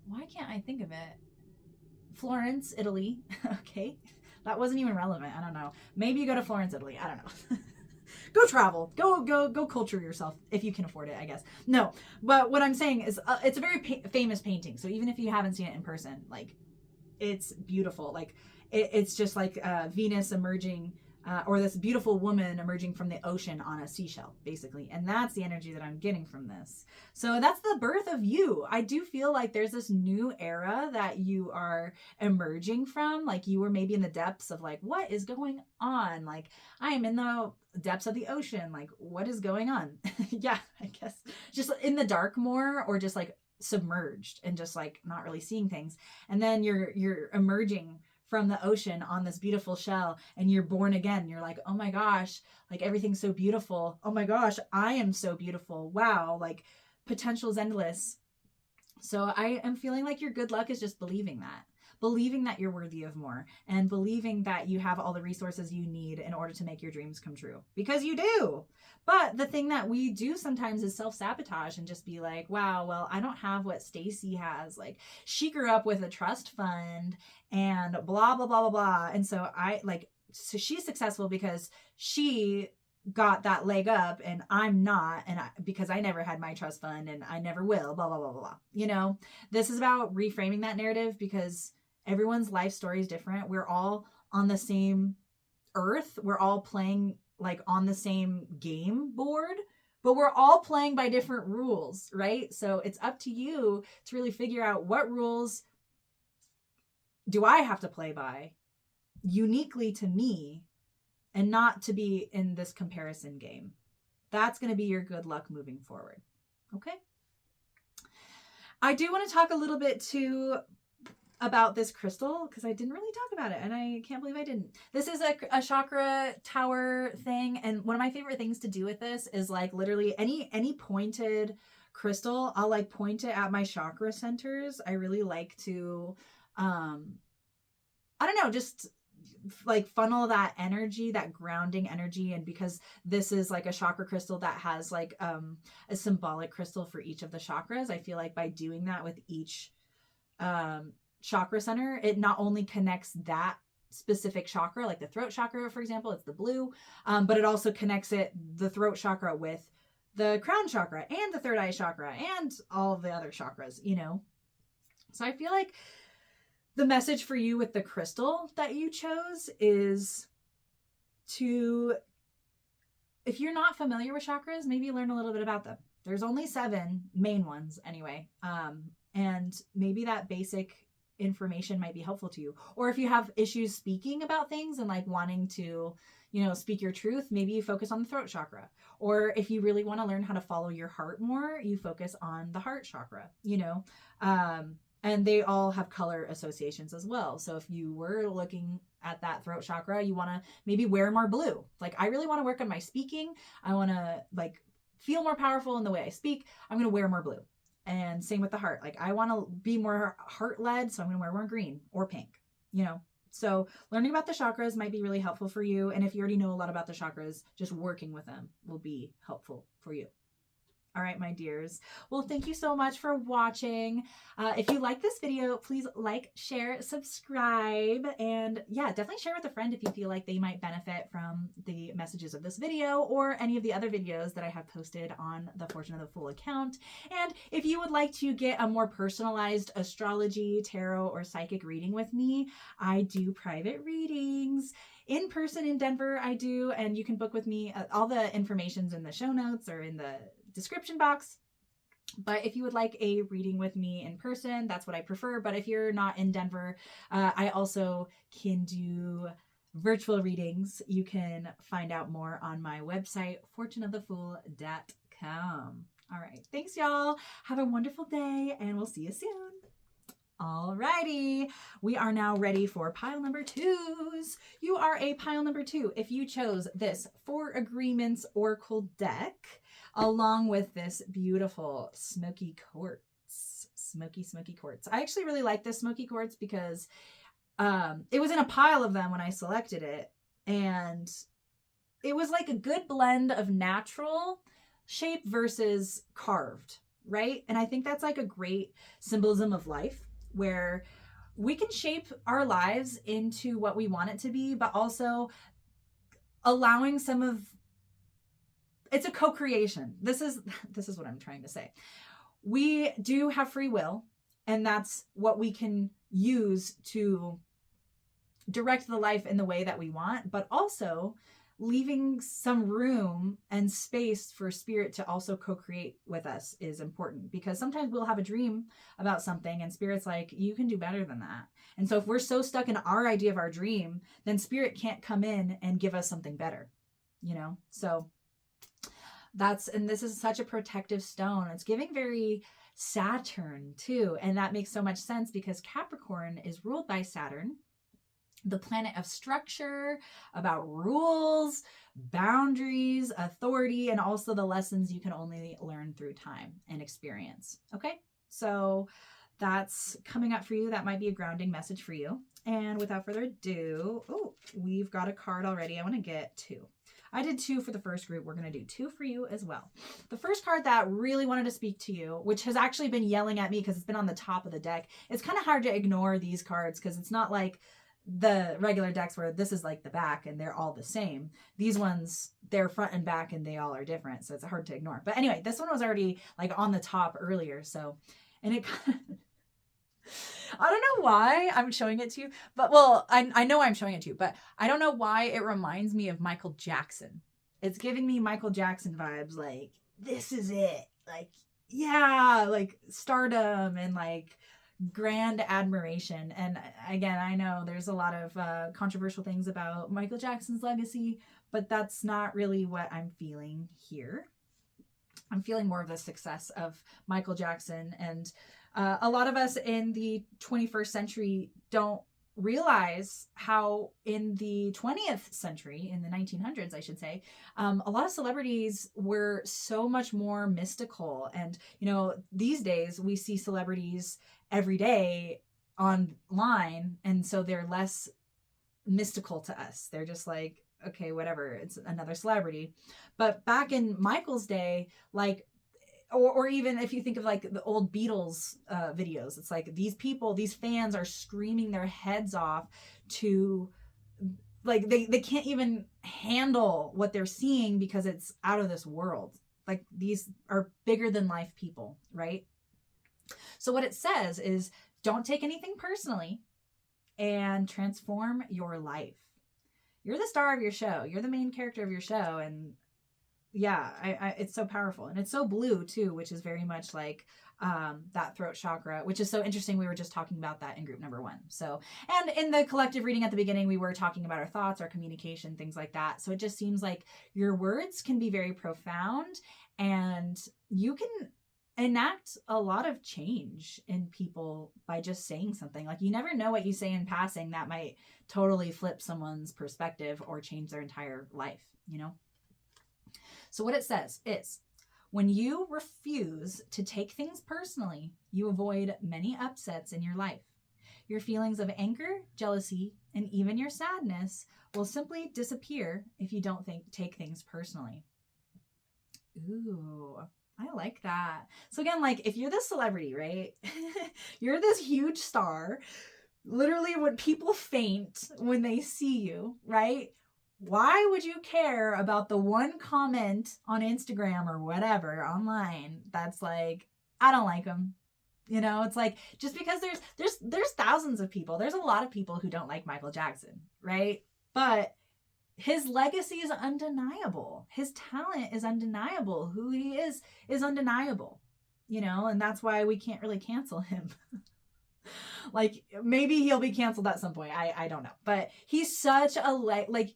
why can't I think of it? Florence, Italy. Okay. That wasn't even relevant. I don't know. Maybe you go to Florence, Italy. I don't know. Go travel. Go culture yourself if you can afford it, I guess. No, but what I'm saying is it's a very famous painting. So even if you haven't seen it in person, it's beautiful. It's just Venus emerging, or this beautiful woman emerging from the ocean on a seashell, basically. And that's the energy that I'm getting from this. So that's the birth of you. I do feel like there's this new era that you are emerging from. You were maybe in the depths of what is going on? I am in the depths of the ocean. What is going on? Yeah, I guess just in the dark more, or just submerged and just not really seeing things. And then you're emerging from the ocean on this beautiful shell, and you're born again. You're like, oh my gosh, everything's so beautiful. Oh my gosh, I am so beautiful. Wow, potential is endless. So I am feeling like your good luck is just believing that you're worthy of more, and believing that you have all the resources you need in order to make your dreams come true, because you do. But the thing that we do sometimes is self-sabotage and just be like, wow, well, I don't have what Stacy has. She grew up with a trust fund and blah, blah, blah, blah, blah. And so so she's successful because she got that leg up, and I'm not, and because I never had my trust fund, and I never will, blah, blah, blah, blah, blah. This is about reframing that narrative, because everyone's life story is different. We're all on the same earth. We're all playing like on the same game board, but we're all playing by different rules, right? So it's up to you to really figure out what rules do I have to play by uniquely to me and not to be in this comparison game. That's going to be your good luck moving forward. Okay. I do want to talk a little bit too about this crystal because I didn't really talk about it and I can't believe I didn't. This is a chakra tower thing, and one of my favorite things to do with this is like literally any pointed crystal, I'll like point it at my chakra centers. I really like to I don't know, just like funnel that energy, that grounding energy. And because this is like a chakra crystal that has like a symbolic crystal for each of the chakras, I feel like by doing that with each chakra center, it not only connects that specific chakra, like the throat chakra, for example, it's the blue, but it also connects the throat chakra with the crown chakra and the third eye chakra and all of the other chakras, you know? So I feel like the message for you with the crystal that you chose is to, if you're not familiar with chakras, maybe learn a little bit about them. There's only 7 main ones anyway. And maybe that basic information might be helpful to you. Or if you have issues speaking about things and like wanting to, you know, speak your truth, maybe you focus on the throat chakra. Or if you really want to learn how to follow your heart more, you focus on the heart chakra, you know. And they all have color associations as well. So if you were looking at that throat chakra, you want to maybe wear more blue. Like, I really want to work on my speaking. I want to like feel more powerful in the way I speak. I'm going to wear more blue. And same with the heart. Like, I want to be more heart led. So I'm going to wear more green or pink, you know? So learning about the chakras might be really helpful for you. And if you already know a lot about the chakras, just working with them will be helpful for you. All right, my dears. Well, thank you so much for watching. If you like this video, please like, share, subscribe, and yeah, definitely share with a friend if you feel like they might benefit from the messages of this video or any of the other videos that I have posted on the Fortune of the Fool account. And if you would like to get a more personalized astrology, tarot, or psychic reading with me, I do private readings. In person in Denver, I do, and you can book with me. All the information's in the show notes or in the description box. But if you would like a reading with me in person, that's what I prefer. But if you're not in Denver, I also can do virtual readings. You can find out more on my website, fortuneofthefool.com. All right. Thanks, y'all. Have a wonderful day, and we'll see you soon. Alrighty, we are now ready for pile number 2s. You are a pile number 2 if you chose this 4 Agreements Oracle deck along with this beautiful Smoky Quartz. Smoky Quartz. I actually really like this Smoky Quartz because it was in a pile of them when I selected it, and it was like a good blend of natural shape versus carved, right? And I think that's like a great symbolism of life, where we can shape our lives into what we want it to be, but also allowing some of it's a co-creation. This is what I'm trying to say. We do have free will, and that's what we can use to direct the life in the way that we want, but also leaving some room and space for spirit to also co-create with us is important, because sometimes we'll have a dream about something and spirit's like, you can do better than that. And so if we're so stuck in our idea of our dream, then spirit can't come in and give us something better, you know? So and this is such a protective stone. It's giving very Saturn too. And that makes so much sense because Capricorn is ruled by Saturn, the planet of structure, about rules, boundaries, authority, and also the lessons you can only learn through time and experience. Okay, so that's coming up for you. That might be a grounding message for you. And without further ado, we've got a card already. I want to get 2. I did 2 for the first group. We're going to do 2 for you as well. The first card that really wanted to speak to you, which has actually been yelling at me because it's been on the top of the deck. It's kind of hard to ignore these cards because it's not like the regular decks where this is like the back and they're all the same. These ones, they're front and back and they all are different. So it's hard to ignore. But anyway, this one was already like on the top earlier. So, and it kind of, I don't know why I'm showing it to you, but well, I know I'm showing it to you, but I don't know why it reminds me of Michael Jackson. It's giving me Michael Jackson vibes, like, this is it. Like, yeah, like stardom and like grand admiration. And again, I know there's a lot of controversial things about Michael Jackson's legacy, but that's not really what I'm feeling here. I'm feeling more of the success of Michael Jackson. And a lot of us in the 21st century don't realize how in the 20th century, in the 1900s, I should say, a lot of celebrities were so much more mystical. And, you know, these days we see celebrities every day online. And so they're less mystical to us. They're just like, okay, whatever, it's another celebrity. But back in Michael's day, like, or even if you think of like the old Beatles videos, it's like these people, these fans are screaming their heads off to, like, they can't even handle what they're seeing because it's out of this world. Like, these are bigger than life people, right? So what it says is, don't take anything personally and transform your life. You're the star of your show. You're the main character of your show. And yeah, it's so powerful. And it's so blue too, which is very much like that throat chakra, which is so interesting. We were just talking about that in group number 1. So, and in the collective reading at the beginning, we were talking about our thoughts, our communication, things like that. So it just seems like your words can be very profound, and you can enact a lot of change in people by just saying something. Like, you never know what you say in passing that might totally flip someone's perspective or change their entire life, you know? So what it says is, when you refuse to take things personally, you avoid many upsets in your life. Your feelings of anger, jealousy, and even your sadness will simply disappear if you don't take things personally. Ooh, I like that. So again, like, if you're this celebrity, right? You're this huge star. Literally, when people faint when they see you, right? Why would you care about the one comment on Instagram or whatever online that's like, I don't like him? You know, it's like, just because there's thousands of people. There's a lot of people who don't like Michael Jackson, right? But his legacy is undeniable. His talent is undeniable. Who he is undeniable, you know, and that's why we can't really cancel him. Like, maybe he'll be canceled at some point. I don't know. But he's such a,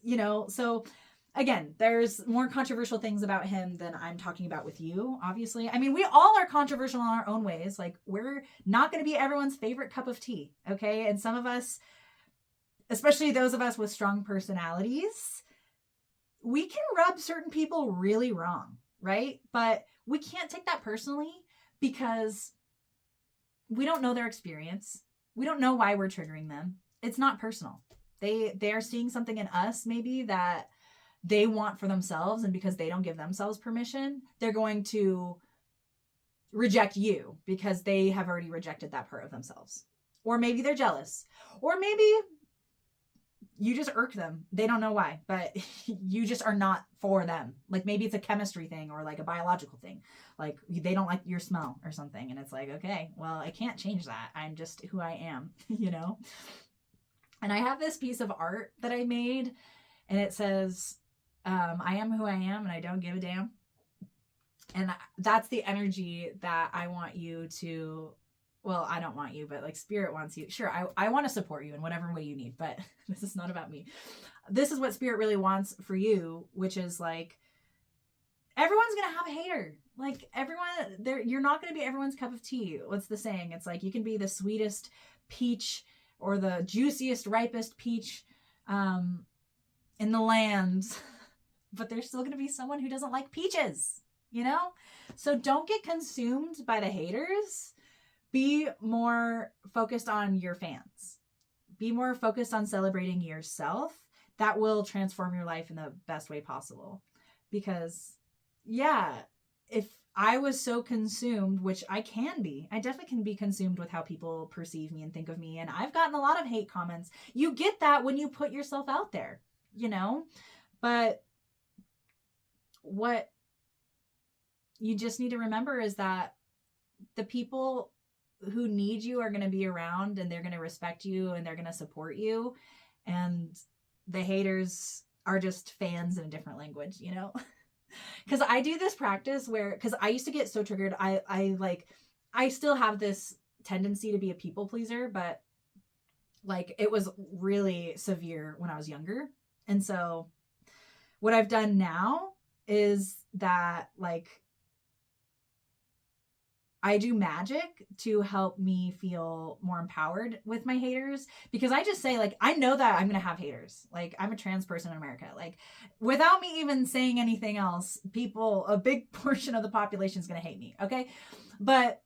you know, so again, there's more controversial things about him than I'm talking about with you, obviously. I mean, we all are controversial in our own ways. Like, we're not going to be everyone's favorite cup of tea, okay? And some of us, especially those of us with strong personalities, we can rub certain people really wrong, right? But we can't take that personally, because we don't know their experience. We don't know why we're triggering them. It's not personal. They are seeing something in us maybe that they want for themselves, and because they don't give themselves permission, they're going to reject you because they have already rejected that part of themselves. Or maybe they're jealous. Or maybe you just irk them. They don't know why, but you just are not for them. Like, maybe it's a chemistry thing or like a biological thing. Like, they don't like your smell or something. And it's like, okay, well, I can't change that. I'm just who I am, you know? And I have this piece of art that I made, and it says, I am who I am and I don't give a damn. And that's the energy that I want you to, well, I don't want you, but like, Spirit wants you. Sure, I want to support you in whatever way you need, but this is not about me. This is what Spirit really wants for you, which is like, everyone's going to have a hater. Like, everyone, you're not going to be everyone's cup of tea. What's the saying? It's like, you can be the sweetest peach or the juiciest, ripest peach in the land, but there's still going to be someone who doesn't like peaches, you know? So don't get consumed by the haters. Be more focused on your fans. Be more focused on celebrating yourself. That will transform your life in the best way possible. Because, yeah, if I was so consumed, which I can be, I definitely can be consumed with how people perceive me and think of me. And I've gotten a lot of hate comments. You get that when you put yourself out there, you know? But what you just need to remember is that the people who need you are going to be around, and they're going to respect you and they're going to support you. And the haters are just fans in a different language, you know? Because I do this practice where, because I used to get so triggered. I still have this tendency to be a people pleaser, but like it was really severe when I was younger. And so what I've done now is that like I do magic to help me feel more empowered with my haters, because I just say like, I know that I'm going to have haters. Like I'm a trans person in America. Like without me even saying anything else, a big portion of the population is going to hate me. Okay. But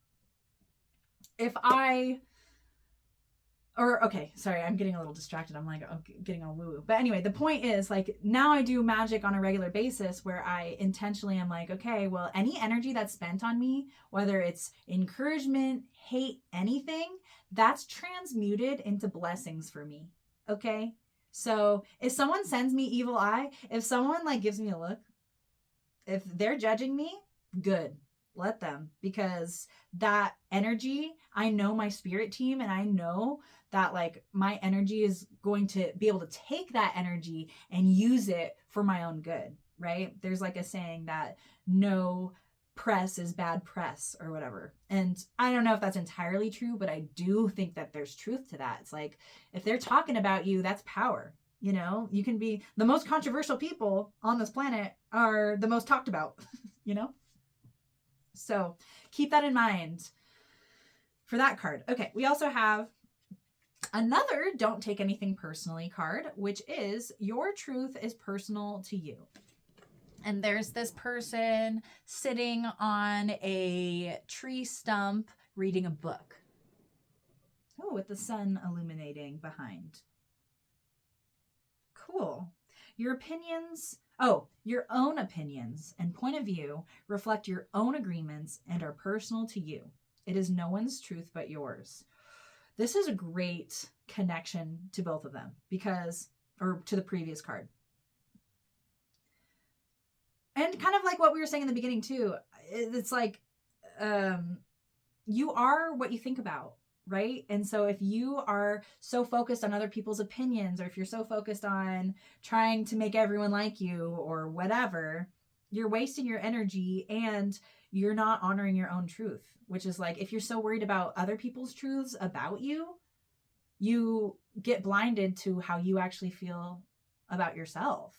sorry, I'm getting a little distracted. I'm like, getting all woo-woo. But anyway, the point is like, now I do magic on a regular basis where I intentionally am like, okay, well, any energy that's spent on me, whether it's encouragement, hate, anything, that's transmuted into blessings for me. Okay. So if someone sends me evil eye, if someone like gives me a look, if they're judging me, good. Let them, because that energy, I know my spirit team, and I know that like my energy is going to be able to take that energy and use it for my own good, right? There's like a saying that no press is bad press or whatever. And I don't know if that's entirely true, but I do think that there's truth to that. It's like, if they're talking about you, that's power. You know, you can be the most controversial people on this planet are the most talked about, you know? So keep that in mind for that card. Okay, we also have another don't take anything personally card, which is your truth is personal to you. And there's this person sitting on a tree stump reading a book. Oh, with the sun illuminating behind. Cool. Your own opinions and point of view reflect your own agreements and are personal to you. It is no one's truth but yours. This is a great connection to both of them or to the previous card. And kind of like what we were saying in the beginning too, it's like, you are what you think about. Right? And so if you are so focused on other people's opinions, or if you're so focused on trying to make everyone like you or whatever, you're wasting your energy and you're not honoring your own truth, which is like, if you're so worried about other people's truths about you, you get blinded to how you actually feel about yourself.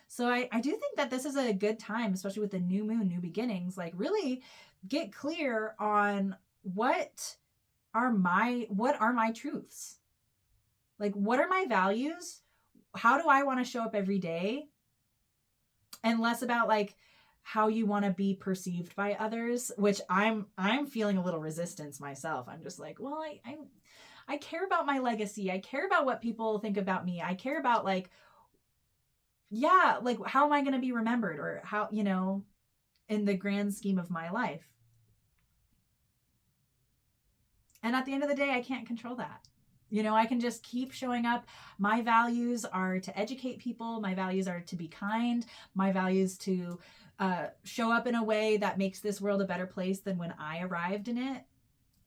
So I do think that this is a good time, especially with the new moon, new beginnings, like really get clear on what are my truths? Like, what are my values? How do I want to show up every day? And less about like how you want to be perceived by others, which I'm feeling a little resistance myself. I'm just like, well, I care about my legacy. I care about what people think about me. I care about like, yeah, like how am I going to be remembered, or how, you know, in the grand scheme of my life. And at the end of the day, I can't control that. You know, I can just keep showing up. My values are to educate people. My values are to be kind. My values to show up in a way that makes this world a better place than when I arrived in it.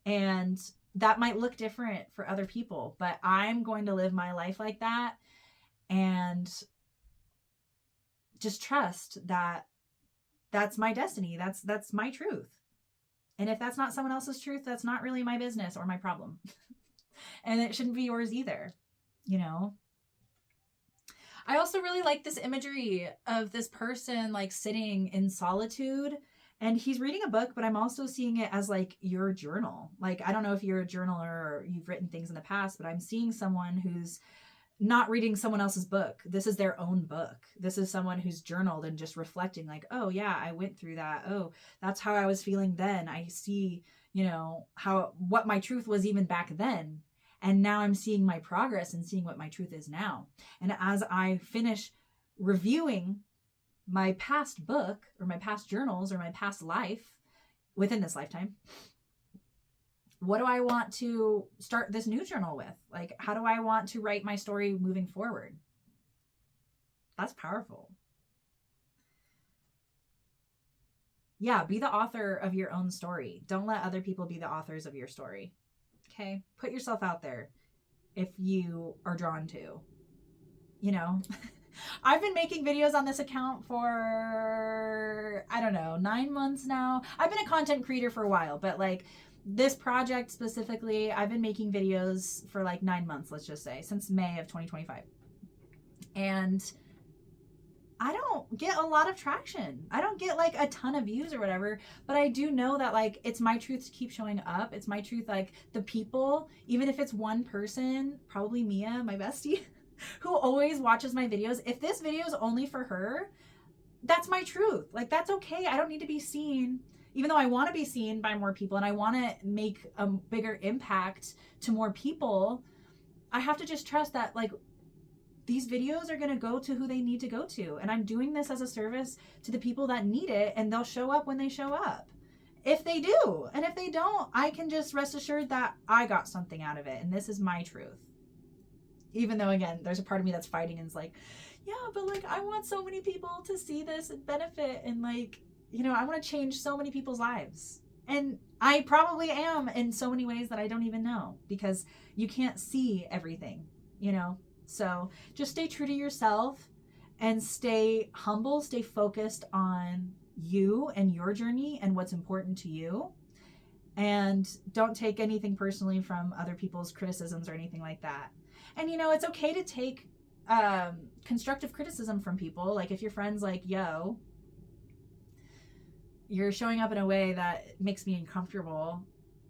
And that might look different for other people, but I'm going to live my life like that and just trust that that's my destiny. That's my truth. And if that's not someone else's truth, that's not really my business or my problem. And it shouldn't be yours either, you know? I also really like this imagery of this person like sitting in solitude, and he's reading a book, but I'm also seeing it as like your journal. Like, I don't know if you're a journaler or you've written things in the past, but I'm seeing someone who's not reading someone else's book. This is their own book. This is someone who's journaled and just reflecting like, oh yeah, I went through that. Oh, that's how I was feeling then. I see, you know, what my truth was even back then. And now I'm seeing my progress and seeing what my truth is now. And as I finish reviewing my past book or my past journals or my past life within this lifetime, what do I want to start this new journal with? Like, how do I want to write my story moving forward? That's powerful. Yeah, be the author of your own story. Don't let other people be the authors of your story. Okay? Put yourself out there if you are drawn to. You know? I've been making videos on this account for, I don't know, 9 months now. I've been a content creator for a while, but like this project specifically, I've been making videos for like 9 months, let's just say, since May of 2025. And I don't get a lot of traction. I don't get like a ton of views or whatever, but I do know that like it's my truth to keep showing up. It's my truth, like the people, even if it's one person, probably Mia, my bestie, who always watches my videos. If this video is only for her, that's my truth. Like that's okay. I don't need to be seen, even though I want to be seen by more people and I want to make a bigger impact to more people. I have to just trust that like these videos are going to go to who they need to go to. And I'm doing this as a service to the people that need it, and they'll show up when they show up. If they do. And if they don't, I can just rest assured that I got something out of it. And this is my truth. Even though, again, there's a part of me that's fighting and is like, yeah, but like, I want so many people to see this and benefit. And like, you know, I want to change so many people's lives. And I probably am in so many ways that I don't even know, because you can't see everything, you know? So just stay true to yourself and stay humble, stay focused on you and your journey and what's important to you. And don't take anything personally from other people's criticisms or anything like that. And, you know, it's okay to take constructive criticism from people. Like if your friend's like, yo, you're showing up in a way that makes me uncomfortable,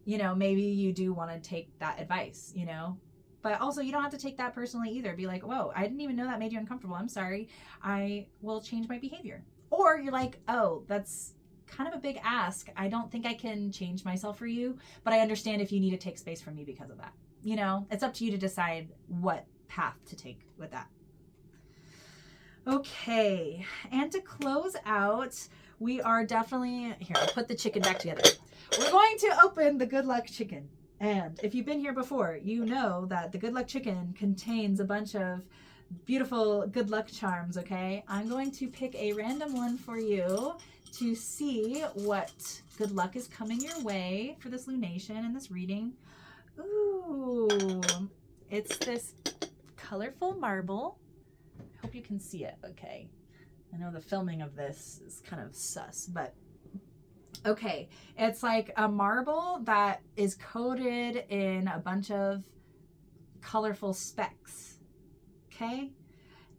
you know, maybe you do want to take that advice, you know. But also, you don't have to take that personally either. Be like, whoa, I didn't even know that made you uncomfortable. I'm sorry. I will change my behavior. Or you're like, oh, that's kind of a big ask. I don't think I can change myself for you, but I understand if you need to take space from me because of that. You know, it's up to you to decide what path to take with that. Okay, and to close out, we are definitely, here, I'll put the chicken back together. We're going to open the good luck chicken. And if you've been here before, you know that the good luck chicken contains a bunch of beautiful good luck charms, okay? I'm going to pick a random one for you to see what good luck is coming your way for this lunation and this reading. Ooh, it's this colorful marble. I hope you can see it, okay? I know the filming of this is kind of sus, but okay, it's like a marble that is coated in a bunch of colorful specks, okay?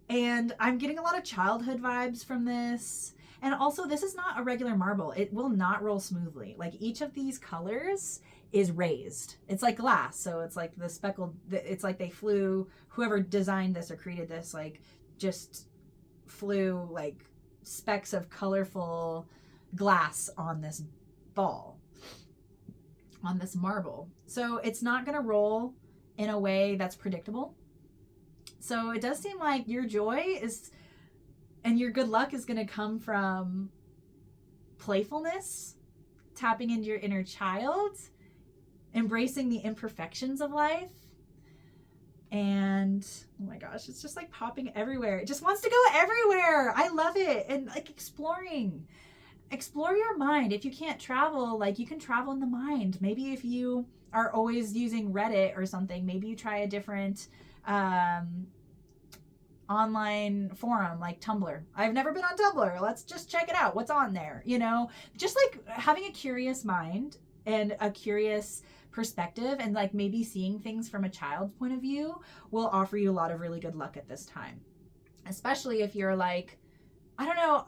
And I'm getting a lot of childhood vibes from this. And also, this is not a regular marble. It will not roll smoothly. Like each of these colors is raised. It's like glass, so it's like the speckled, it's like they flew, whoever designed this or created this, like just flew like specks of colorful glass on this ball, on this marble. So it's not going to roll in a way that's predictable. So it does seem like your joy is, and your good luck is going to come from playfulness, tapping into your inner child, embracing the imperfections of life. And oh my gosh, it's just like popping everywhere. It just wants to go everywhere. I love it. And like exploring. Explore your mind. If you can't travel, like you can travel in the mind. Maybe if you are always using Reddit or something, maybe you try a different online forum like Tumblr. I've never been on Tumblr. Let's just check it out. What's on there? You know, just like having a curious mind and a curious perspective and like maybe seeing things from a child's point of view will offer you a lot of really good luck at this time. Especially if you're like, I don't know,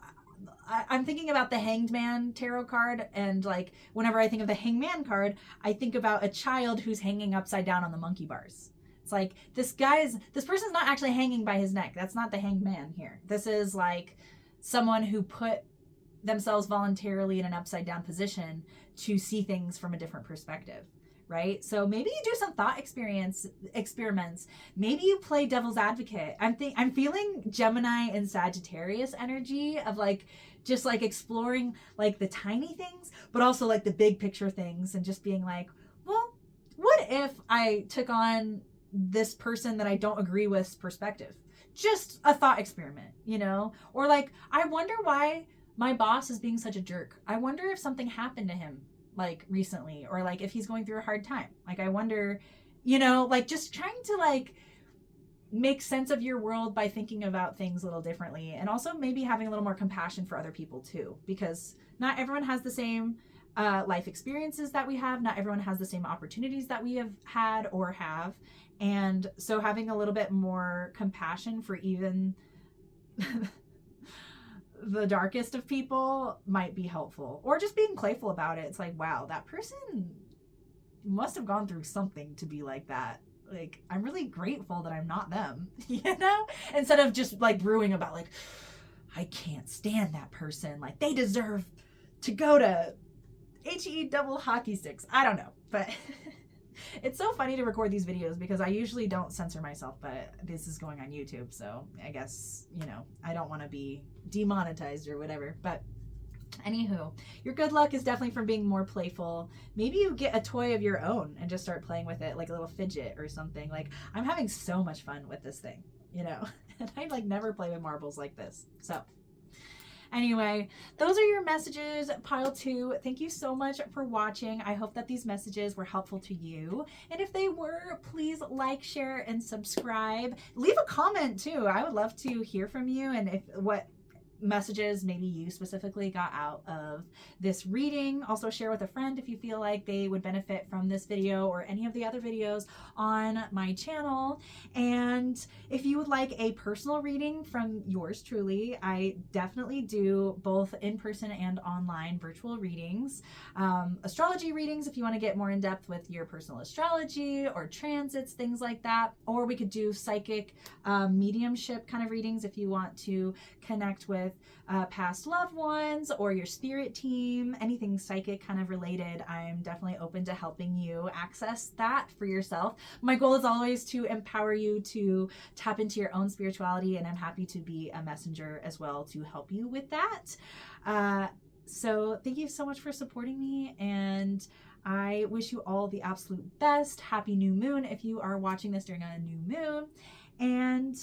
I'm thinking about the Hanged Man tarot card, and like whenever I think of the Hanged Man card, I think about a child who's hanging upside down on the monkey bars. It's like this person's not actually hanging by his neck. That's not the Hanged Man here. This is like someone who put themselves voluntarily in an upside down position to see things from a different perspective. Right? So maybe you do some thought experiments. Maybe you play devil's advocate. I'm feeling Gemini and Sagittarius energy of like, just like exploring like the tiny things, but also like the big picture things and just being like, well, what if I took on this person that I don't agree with's perspective? Just a thought experiment, you know? Or like, I wonder why my boss is being such a jerk. I wonder if something happened to him like recently, or like if he's going through a hard time. Like I wonder, like just trying to like make sense of your world by thinking about things a little differently, and also maybe having a little more compassion for other people too, because not everyone has the same life experiences that we have. Not everyone has the same opportunities that we have had or have. And so having a little bit more compassion for even the darkest of people might be helpful, or just being playful about it. It's like, wow, that person must have gone through something to be like that. Like, I'm really grateful that I'm not them, instead of just like brewing about like, I can't stand that person, like they deserve to go to HE double hockey sticks. I don't know, but it's so funny to record these videos because I usually don't censor myself, but this is going on YouTube, so I guess, I don't want to be demonetized or whatever. But anywho, your good luck is definitely from being more playful. Maybe you get a toy of your own and just start playing with it, like a little fidget or something. Like, I'm having so much fun with this thing, and I like never play with marbles like this. So anyway, those are your messages, pile 2. Thank you so much for watching. I hope that these messages were helpful to you. And if they were, please like, share, and subscribe. Leave a comment too. I would love to hear from you, and what messages maybe you specifically got out of this reading. Also share with a friend if you feel like they would benefit from this video or any of the other videos on my channel. And if you would like a personal reading from yours truly, I definitely do both in-person and online virtual readings. Astrology readings if you want to get more in depth with your personal astrology or transits, things like that. Or we could do psychic mediumship kind of readings if you want to connect with past loved ones or your spirit team, anything psychic kind of related. I'm definitely open to helping you access that for yourself. My goal is always to empower you to tap into your own spirituality, and I'm happy to be a messenger as well to help you with that. So thank you so much for supporting me, and I wish you all the absolute best. Happy new moon if you are watching this during a new moon. And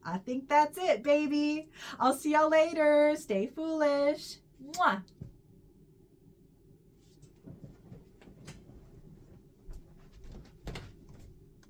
I think that's it, baby. I'll see y'all later. Stay foolish. Mwah.